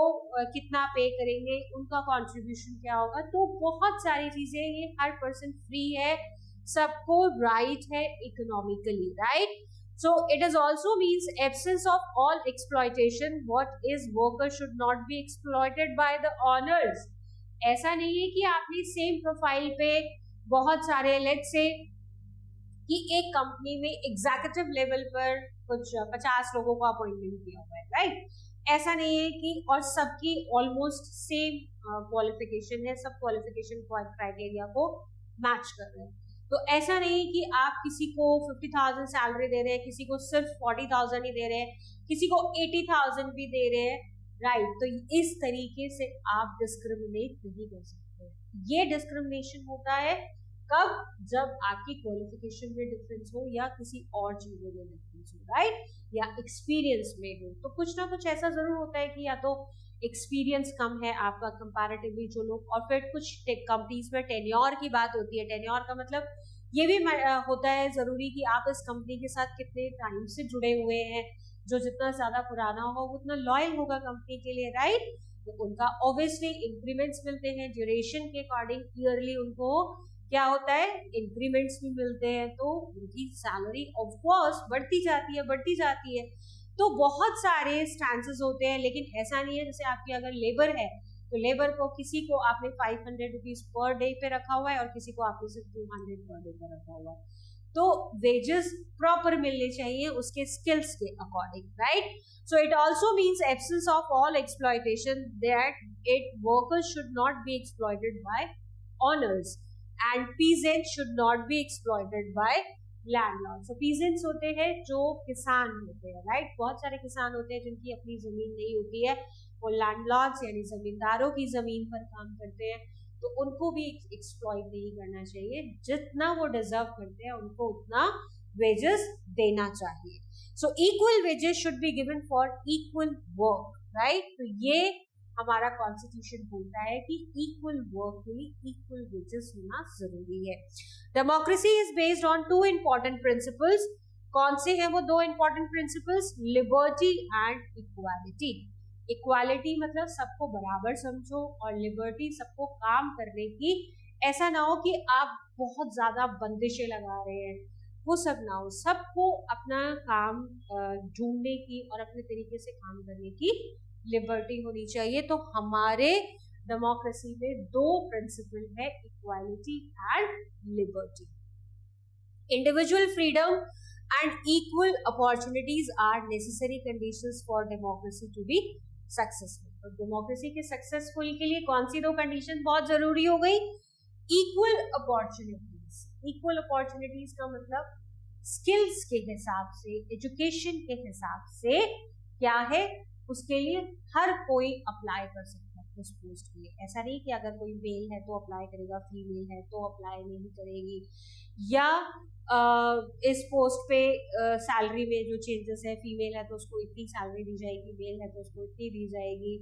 कितना पे करेंगे, उनका कंट्रीब्यूशन क्या होगा। तो बहुत सारी चीजें, ये हर पर्सन फ्री है, सबको राइट है economically, right. So it is also means absence of all exploitation. What is worker should not be exploited by the owners. ऐसा नहीं है कि आपने सेम प्रोफाइल पे बहुत सारे, लेट्स से कि एक कंपनी में एग्जीक्यूटिव लेवल पर कुछ 50 लोगों को अपॉइंटमेंट किया हुआ है, राइट। ऐसा नहीं है कि और सबकी ऑलमोस्ट सेम क्वालिफिकेशन है, सब क्वालिफिकेशन क्राइटेरिया को मैच कर रहे हैं। तो ऐसा नहीं कि आप किसी को 50,000 सैलरी दे रहे हैं, किसी को सिर्फ 40,000 ही दे रहे हैं, किसी को 80,000 भी दे रहे हैं, राइट। तो इस तरीके से आप डिस्क्रिमिनेट नहीं कर सकते। ये डिस्क्रिमिनेशन होता है कब, जब आपकी क्वालिफिकेशन में डिफरेंस हो या किसी और चीजों में डिफरेंस हो, राइट, या एक्सपीरियंस में हो। तो कुछ ना कुछ ऐसा जरूर होता है कि या तो एक्सपीरियंस कम है आपका कंपैरेटिवली जो लोग, और फिर कुछ कंपनीज में टेन्योर की बात होती है। टेन्योर का मतलब ये भी होता है जरूरी कि आप इस कंपनी के साथ कितने टाइम से जुड़े हुए हैं। जो जितना ज्यादा पुराना होगा उतना लॉयल होगा कंपनी के लिए, राइट। तो उनका ऑब्वियसली इंक्रीमेंट्स मिलते हैं ड्यूरेशन के अकॉर्डिंग, ईयरली उनको क्या होता है, इंक्रीमेंट्स भी मिलते हैं, तो उनकी सैलरी ऑफ कोर्स बढ़ती जाती है। तो बहुत सारे स्टांसेस होते हैं, लेकिन ऐसा नहीं है जैसे आपकी अगर लेबर है तो लेबर को किसी को आपने 500 रुपीज पर डे पे रखा हुआ है और किसी को आपने सिर्फ 200 पर डे पे रखा हुआ है। तो वेजेस प्रॉपर मिलने चाहिए उसके स्किल्स के according, right. So it also means absence of all exploitation, that it workers should not be exploited by owners and peasants should not be exploited by landlord. So peasants होते हैं जो किसान होते हैं, राइट। बहुत सारे किसान होते हैं जिनकी अपनी जमीन नहीं होती है, वो लैंडलॉर्ड्स यानी जमींदारों की जमीन पर काम करते हैं। तो उनको भी एक्सप्लॉइट नहीं करना चाहिए, जितना वो डिजर्व करते हैं उनको उतना वेजेस देना चाहिए। So equal wages should be given for equal work, right. तो ये हमारा कॉन्स्टिट्यूशन बोलता है कि इक्वल वर्क के लिए इक्वल वेजेस होना जरूरी है। Democracy is based on 2 important principles. कौन से हैं वो 2 important principles? Liberty and equality. Equality मतलब सबको बराबर समझो, और लिबर्टी सबको काम करने की, ऐसा ना हो कि आप बहुत ज्यादा बंदिशें लगा रहे हैं, वो सब ना हो। सबको अपना काम ढूंढने की और अपने तरीके से काम करने की लिबर्टी होनी चाहिए। तो हमारे डेमोक्रेसी में 2 प्रिंसिपल है, equality and liberty. Individual freedom and equal opportunities are necessary conditions for democracy to be successful. तो डेमोक्रेसी के सक्सेसफुल के लिए कौन सी 2 कंडीशन बहुत जरूरी हो गई? Equal opportunities. इक्वल अपॉर्चुनिटीज का मतलब स्किल्स के हिसाब से, एजुकेशन के हिसाब से क्या है, उसके लिए हर कोई अप्लाई कर सकता है उस पोस्ट के लिए। ऐसा नहीं कि अगर कोई मेल है तो अप्लाई करेगा, फीमेल है तो अप्लाई नहीं करेगी, या इस पोस्ट पे सैलरी में जो चेंजेस है, फीमेल है तो उसको इतनी सैलरी दी जाएगी, मेल है तो उसको इतनी दी जाएगी।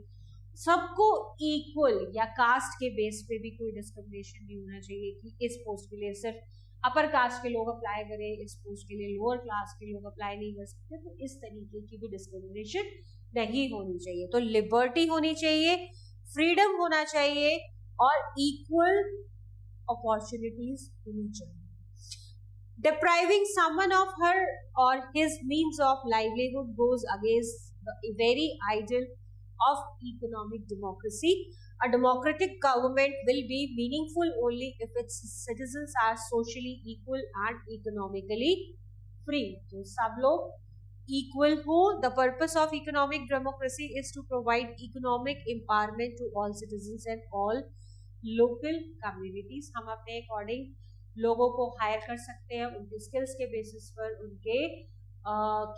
सबको इक्वल, या कास्ट के बेस पे भी कोई डिस्क्रिमिनेशन नहीं होना चाहिए कि इस पोस्ट के लिए सिर्फ अपर कास्ट के लोग अप्लाई करें, इस पोस्ट के लिए लोअर क्लास के लोग अप्लाई नहीं कर सकते। तो इस तरीके की भी डिस्क्रिमिनेशन नहीं होनी चाहिए। तो लिबर्टी होनी चाहिए, फ्रीडम होना चाहिए, और इक्वल अपॉर्चुनिटीज होनी चाहिए। Depriving someone of her or his means of livelihood goes against the very ideal of economic democracy. A democratic government will be meaningful only if its citizens are socially equal and economically free. तो सब लोग equal हो. The purpose of economic democracy is to provide economic empowerment to all citizens and all local communities. हम अपने according लोगों को higher कर सकते हैं, उनके स्किल्स के बेसिस पर, उनके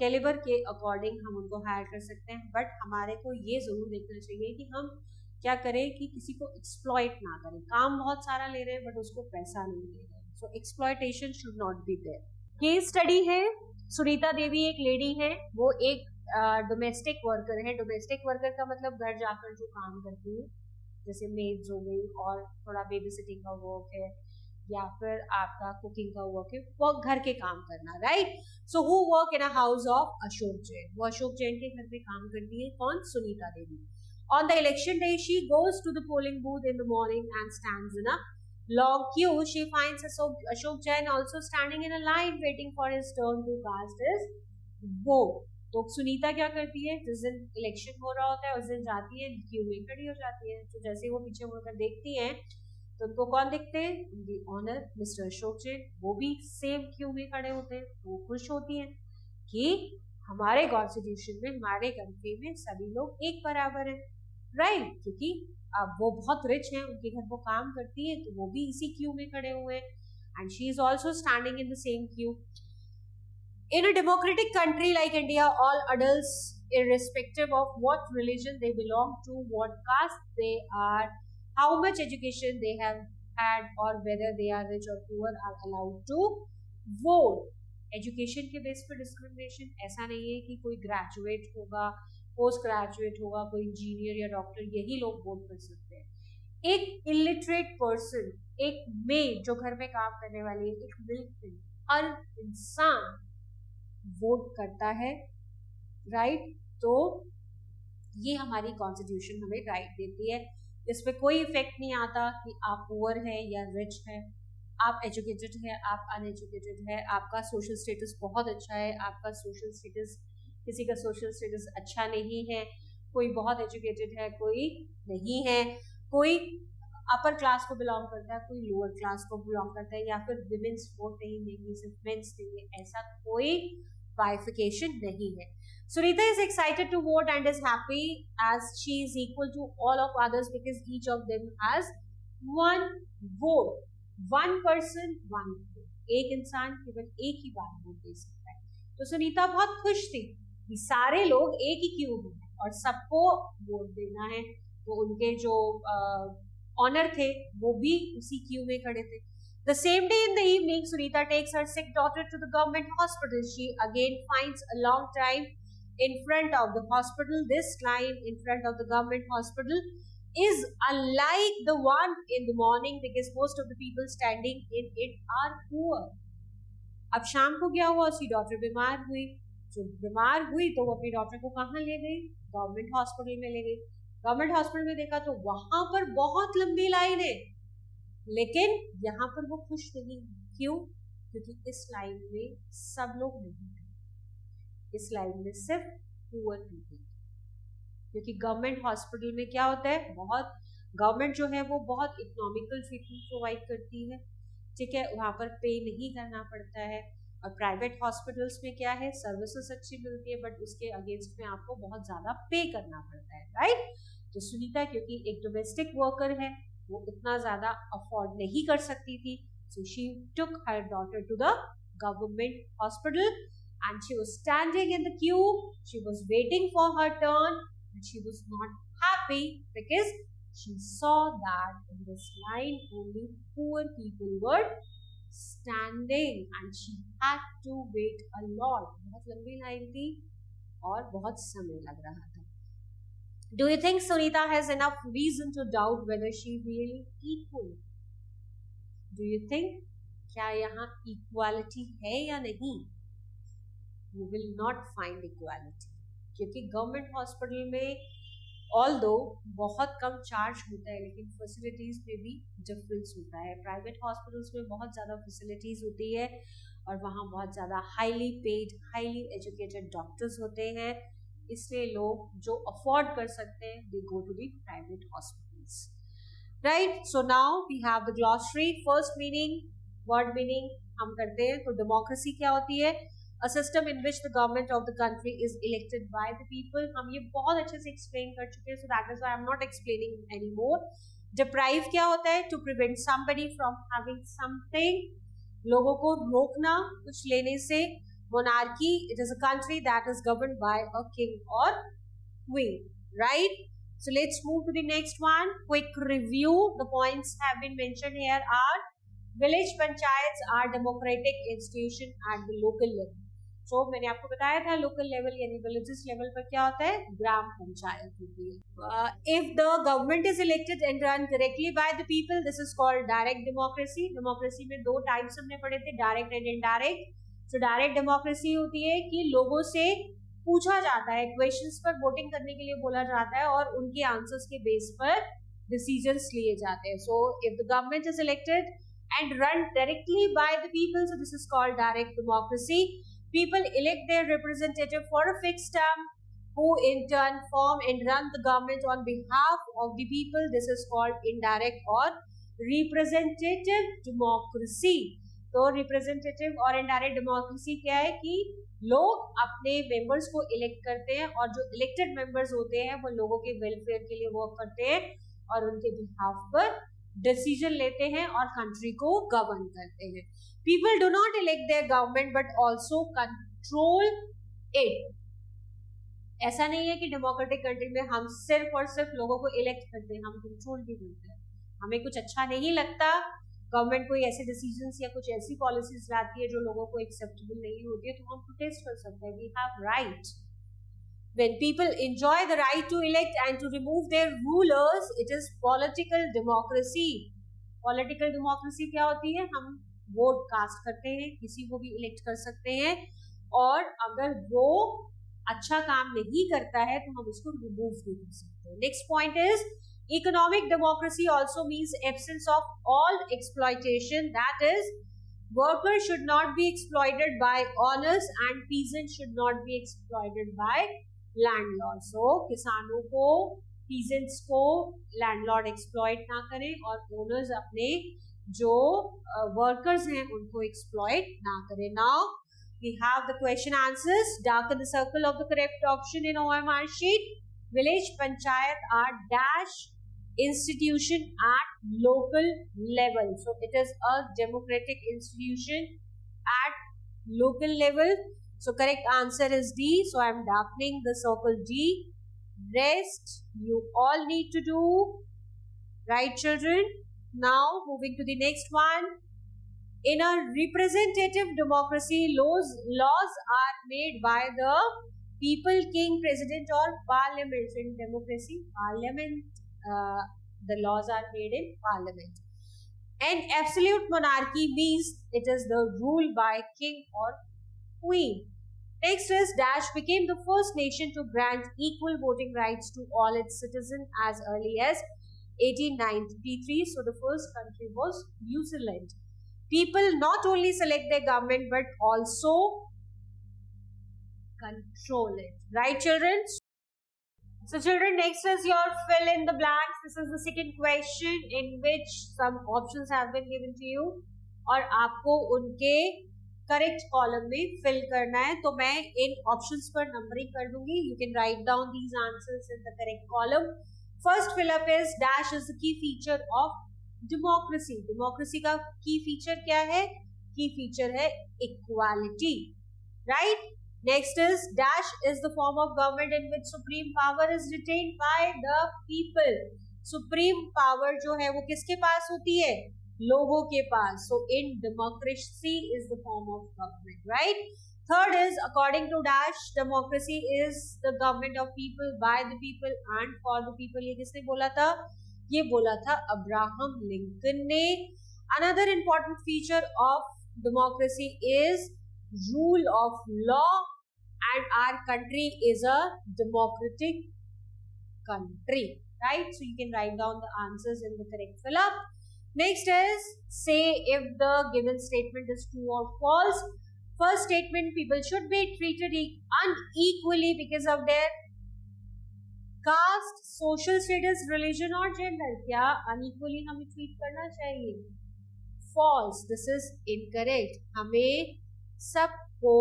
कैलिबर के अकॉर्डिंग हम उनको हायर कर सकते हैं. बट हमारे को ये जरूर देखना चाहिए कि हम क्या करें कि किसी को एक्सप्लॉइट ना करें. काम बहुत सारा ले रहे हैं बट उसको पैसा नहीं दे रहे. So exploitation should not be there. Case study है. सुनीता देवी एक लेडी है, वो एक डोमेस्टिक वर्कर है. डोमेस्टिक वर्कर का मतलब घर जाकर जो काम करती है, जैसे मेड्स हो गई और थोड़ा बेबी सिटिंग का वर्क है या फिर आपका कुकिंग का वर्क है, वो घर के काम करना. Right. So who work in a house of Ashok Jain. वो अशोक जैन के घर पे काम करती है. कौन? Sunita Devi. On the election day, she goes to the polling booth in the morning and stands in a long queue. She finds Ashok Jain also standing in a line waiting for his turn to cast his vote. तो सुनीता क्या करती है, जिस दिन election हो रहा होता है उस दिन जाती है, क्यू में खड़ी हो जाती है. तो जैसे वो पीछे मुड़कर देखती हैं तो उनको कौन दिखते हैं? उनकी ऑनर मिस्टर अशोक जैन. वो भी सेम क्यू में खड़े होते हैं. तो वो खुश होती हैं कि हमारे कॉन्स्टिट्यूशन में, हमारे कंट्री में सभी लोग एक बराबर हैं. राइट. क्योंकि अब वो बहुत रिच हैं, उनके घर वो काम करती है तो वो भी इसी क्यू में खड़े हुए हैं. And she is also standing in the same Q. In a democratic country like India, all adults, irrespective of what religion they belong to, what caste they are, how much education they have had, or whether they are rich or poor, are allowed to vote. Education के base पर discrimination ऐसा नहीं है कि कोई graduate होगा, post graduate होगा, कोई इंजीनियर या डॉक्टर, यही लोग वोट कर सकते हैं. एक इलिटरेट पर्सन, एक मेड जो घर में काम करने वाली है, एक मिल्क, हर इंसान वोट करता है. राइट. तो ये हमारी कॉन्स्टिट्यूशन हमें राइट देती है. इसमें कोई इफेक्ट नहीं आता कि आप पुअर है या रिच है, आप एजुकेटेड है, आप अनएजुकेटेड है, आपका सोशल स्टेटस बहुत अच्छा है, आपका सोशल स्टेटस, किसी का सोशल स्टेटस अच्छा नहीं है, कोई बहुत एजुकेटेड है, कोई नहीं है, कोई अपर क्लास को बिलोंग करता है, कोई लोअर क्लास को बिलोंग करता है, या फिर विमेन्स वोट नहीं देंगे, सिर्फ मेंस देंगे, ऐसा कोई bifurcation नहीं है. Sunita is excited to vote and is happy as she is equal to all of others because each of them has one vote. One person, one vote. एक इंसान केवल एक ही बार वोट दे सकता है. तो सुनीता बहुत खुश थी कि सारे लोग एक ही क्यू में हैं और सबको वोट देना है. तो उनके जो ऑनर थे वो भी उसी क्यू में खड़े थे. The same day in the evening, Sunita takes her sick daughter to the government hospital. She again finds a long time in front of the hospital. This line in front of the government hospital is unlike the one in the morning because most of the people standing in it are poor. अब शाम को क्या हुआ, उसकी daughter बीमार हुई. जो बीमार हुई तो वो अपनी डॉटर को कहाँ ले गई? गवर्नमेंट हॉस्पिटल में ले गई. गवर्नमेंट हॉस्पिटल में देखा तो वहां पर बहुत लंबी लाइन है, लेकिन यहाँ पर वो खुश नहीं. क्यों? क्योंकि इस लाइन में सब लोग नहीं थे, इस लाइन में सिर्फ पुअर पीपल. क्योंकि गवर्नमेंट हॉस्पिटल में क्या होता है, बहुत गवर्नमेंट जो है वो बहुत इकोनॉमिकल ट्रीटमेंट प्रोवाइड करती है. ठीक है, वहाँ पर पे नहीं करना पड़ता है. और प्राइवेट हॉस्पिटल्स में क्या है, सर्विसेज अच्छी मिलती है बट उसके अगेंस्ट में आपको बहुत ज्यादा पे करना पड़ता है. राइट. तो सुनीता क्योंकि एक डोमेस्टिक वर्कर है, वो इतना ज्यादा अफोर्ड नहीं कर सकती थी. So she took her daughter to the government hospital and she was standing in the queue. She was waiting for her turn and she was not happy because she saw that in this line only poor people were standing and she had to wait a lot. बहुत लंबी line थी और बहुत समय लग रहा था. Do you think Sunita has enough reason to doubt whether she really equal? Do you think क्या यहाँ equality है या नहीं? You will not find equality क्योंकि गवर्नमेंट हॉस्पिटल में although बहुत कम चार्ज होता है लेकिन फैसिलिटीज में भी डिफरेंस होता है. प्राइवेट हॉस्पिटल्स में बहुत ज़्यादा फैसिलिटीज होती है और वहाँ बहुत ज़्यादा highly paid highly educated doctors होते हैं, इसलिए लोग जो अफोर्ड कर सकते हैं they go to the private hospitals, right. So now we have the glossary. First meaning, word meaning हम करते हैं. तो डेमोक्रेसी क्या होती है? A system in which the government of the country is elected by the people. हम ये बहुत अच्छे से explain कर चुके हैं, so that is why I'm not explaining anymore. Deprive क्या होता है? To prevent somebody from having something. लोगों को रोकना कुछ लेने से. Monarchy, it is a country that is governed by a king or queen, right? So let's move to the next one. Quick review. The points have been mentioned here are village panchayats are democratic institution at the local level. So, मैंने आपको बताया था local level यानी villages level पर क्या होता है? ग्राम पंचायत होती है. If the government is elected and run directly by the people, this is called direct democracy. Democracy में दो टाइप्स हमने पढ़े थे, direct and indirect. So direct democracy होती है कि लोगों से पूछा जाता है, क्वेश्चंस पर वोटिंग करने के लिए बोला जाता है और उनके आंसर्स के बेस पर डिसीजंस लिए जाते हैं. So if the government is elected and run directly by the people, so this is called direct democracy. People elect their representative for a fixed term who in turn form and run the government on behalf of the people. This is called indirect or representative democracy. तो representative और indirect democracy क्या है कि लोग अपने members को elect करते हैं और जो elected members होते हैं वो लोगों के welfare के लिए work करते हैं और उनके behalf पर डिसीजन लेते हैं और कंट्री को गवर्न करते हैं. People do not elect their government but also control it. ऐसा नहीं है कि डेमोक्रेटिक कंट्री में हम सिर्फ और सिर्फ लोगों को इलेक्ट करते हैं, हम कंट्रोल भी करते हैं. हमें कुछ अच्छा नहीं लगता, गवर्नमेंट कोई ऐसे डिसीजंस या कुछ ऐसी पॉलिसीज लाती है जो लोगों को एक्सेप्टेबल नहीं होती है तो हम प्रोटेस्ट कर सकते हैं. We have right. When people enjoy the right to elect and to remove their rulers, it is political democracy. Political democracy क्या होती है? हम वोट कास्ट करते हैं, किसी को भी इलेक्ट कर सकते हैं और अगर वो अच्छा काम नहीं करता है तो हम उसको रिमूव भी कर सकते हैं. Next point is economic democracy also means absence of all exploitation. That is, workers should not be exploited by owners and peasants should not be exploited by landlord. So किसानों को, पीजेंट्स को landlord exploit ना करें और owners अपने जो workers हैं उनको एक्सप्लॉइट ना करें. Now we have the question answers. Darken the circle of the correct option in OMR sheet. Village panchayat are dash institution at local level. So it is a democratic institution at local level. So correct answer is D. So I am darkening the circle D. Rest you all need to do. Right, children? Now moving to the next one. In a representative democracy, laws are made by the people, king, president or parliament. In democracy, parliament, the laws are made in parliament. And absolute monarchy means it is the rule by king or queen. Next is dash became the first nation to grant equal voting rights to all its citizens as early as 1893. So the first country was New Zealand. People not only select their government but also control it. Right, children? So children, next is your fill in the blanks. This is the second question in which some options have been given to you और आपको उनके correct column में fill करना है. तो मैं इन options पर numbering कर दूंगी. You can write down these answers in the correct column. First fill up is dash is the key feature of democracy. Democracy का की फीचर क्या है? की फीचर है equality. Right. Next is dash is the form of government in which supreme power is retained bye the people. Supreme power जो है वो किसके पास होती है? लोगों के पास. So in democracy is the form of government, right? Third is according to dash democracy is the government of people, by the people and for the people. ये किसने बोला था? ये बोला था अब्राहम लिंकन ने. Another important feature of democracy is rule of law and our country is a democratic country, right? So you can write down the answers in the correct fill up. Next is say if the given statement is true or false. First statement, people should be treated unequally because of their caste, social status, religion और gender. क्या unequally हमें treat करना चाहिए? False. This is incorrect. हमें सबको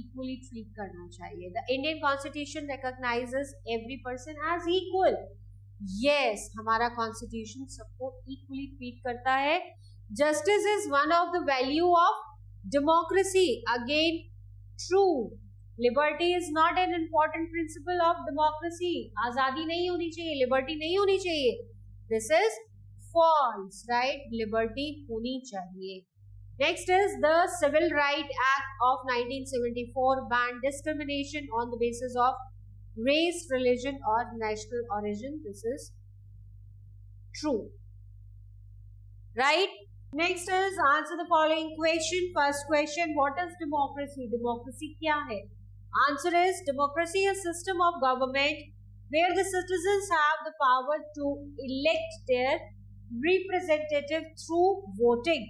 equally treat करना चाहिए. The Indian Constitution recognizes every person as equal. Yes, हमारा Constitution सबको equally treat करता है. Justice is one of the value of democracy. Again, true. Liberty is not an important principle of democracy. आजादी नहीं होनी चाहिए, liberty नहीं होनी चाहिए. This is false, right? Liberty होनी चाहिए. Next is the Civil Rights Act of 1974 banned discrimination on the basis of race, religion or national origin. This is true, right? Next is answer the following question. First question, what is democracy? Democracy क्या है? Answer is democracy is a system of government where the citizens have the power to elect their representative through voting.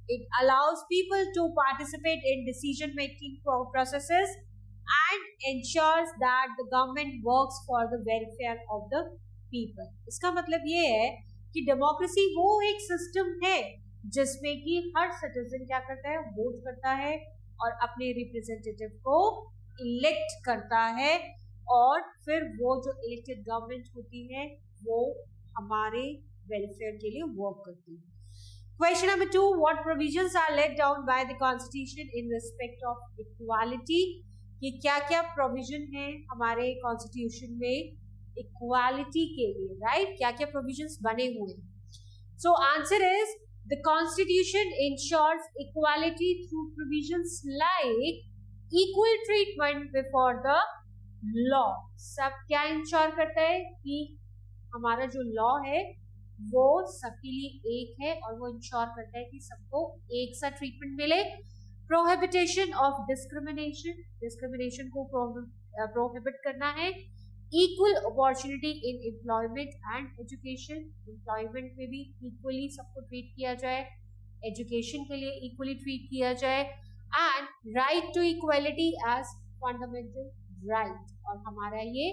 It allows people to participate in decision-making processes and ensures that the government works for the welfare of the people. इसका मतलब ये है कि democracy वो एक system है जिसमें कि हर सिटीजन क्या करता है, वोट करता है और अपने रिप्रेजेंटेटिव को इलेक्ट करता है और फिर वो जो इलेक्टेड गवर्नमेंट होती है वो हमारे वेलफेयर के लिए वर्क करती है. Question number 2, what provisions are laid down by the Constitution in respect of equality? कि क्या क्या प्रोविजन है हमारे कॉन्स्टिट्यूशन में इक्वालिटी के लिए, राइट? क्या क्या प्रोविजंस बने हुए हैं? So answer is the constitution ensures equality through provisions like equal treatment before the law. सब क्या इंश्योर करता है कि हमारा जो लॉ है वो सबके लिए एक है और वो इंश्योर करता है कि सबको एक सा ट्रीटमेंट मिले. प्रोहिबिटेशन ऑफ डिस्क्रिमिनेशन, डिस्क्रिमिनेशन को प्रोहिबिट करना है. Equal opportunity in employment and education, employment में भी इक्वली सबको ट्रीट किया जाए, एजुकेशन के लिए इक्वली ट्रीट किया जाए. And right to equality as fundamental right, और हमारा ये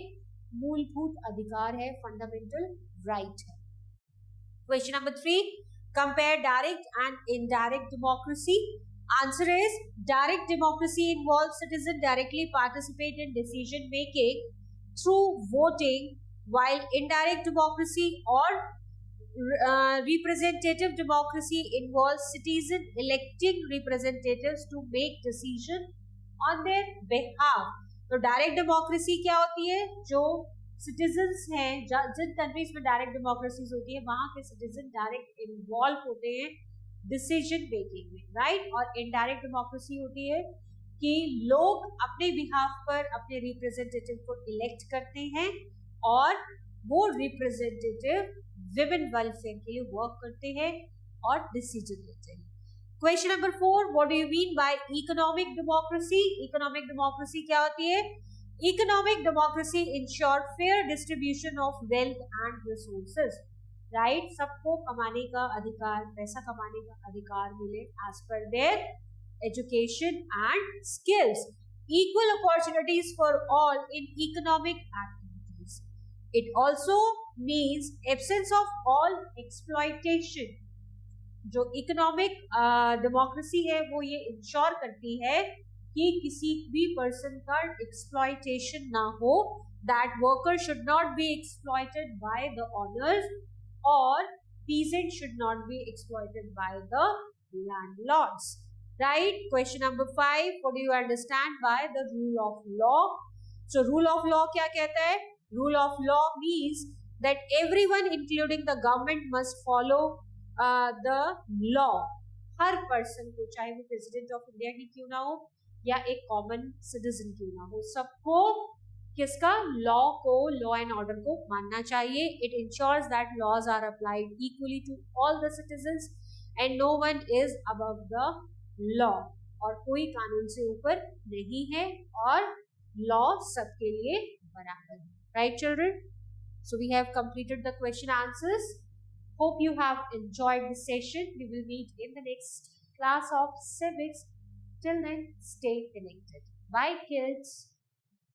मूलभूत अधिकार है, फंडामेंटल राइट है. Question number 3, compare direct and indirect democracy. Answer is direct democracy involves citizens directly participate in decision making through voting, while indirect democracy or representative democracy involves citizens electing representatives to make decision on their behalf. तो direct democracy क्या होती है? जो citizens हैं, जिन countries में direct democracies होती है वहां के सिटीजन डायरेक्ट इन्वॉल्व होते हैं डिसीजन मेकिंग में, राइट? और इनडायरेक्ट डेमोक्रेसी होती है कि लोग अपने बिहाफ पर अपने रिप्रेजेंटेटिव को इलेक्ट करते हैं और वो रिप्रेजेंटेटिव विमेन वेलफेयर के लिए वर्क करते हैं और डिसीजन लेते हैं. Question number 4, what do you mean by economic democracy? Economic democracy क्या होती है? Economic democracy ensure fair distribution of wealth and resources, right? सबको कमाने का अधिकार, पैसा कमाने का अधिकार मिले as per their education and skills. Equal opportunities for all in economic activities. It also means absence of all exploitation. जो इकोनॉमिक डेमोक्रेसी है वो ये इंश्योर करती है कि किसी भी पर्सन का एक्सप्लॉयटेशन ना हो, that worker should not be exploited by the owners और peasant should not be exploited by the landlords, right? Question number 5, what do you understand by the rule of law? So rule of law क्या कहता है? Rule of law means that everyone including the government must follow the law. Her person को, चाहे वो president of India की क्यों ना हो या एक कॉमन सिटीजन क्यों ना हो, सबको किसका? लॉ को, लॉ एंड ऑर्डर को मानना चाहिए. It ensures that laws are applied equally to all the citizens and no one is above the law, और कोई कानून से ऊपर नहीं है और लॉ सबके लिए बराबर है, right children? So we have completed the question answers. Hope you have enjoyed the session. We will meet in the next class of civics. Till then, stay connected. Bye, kids.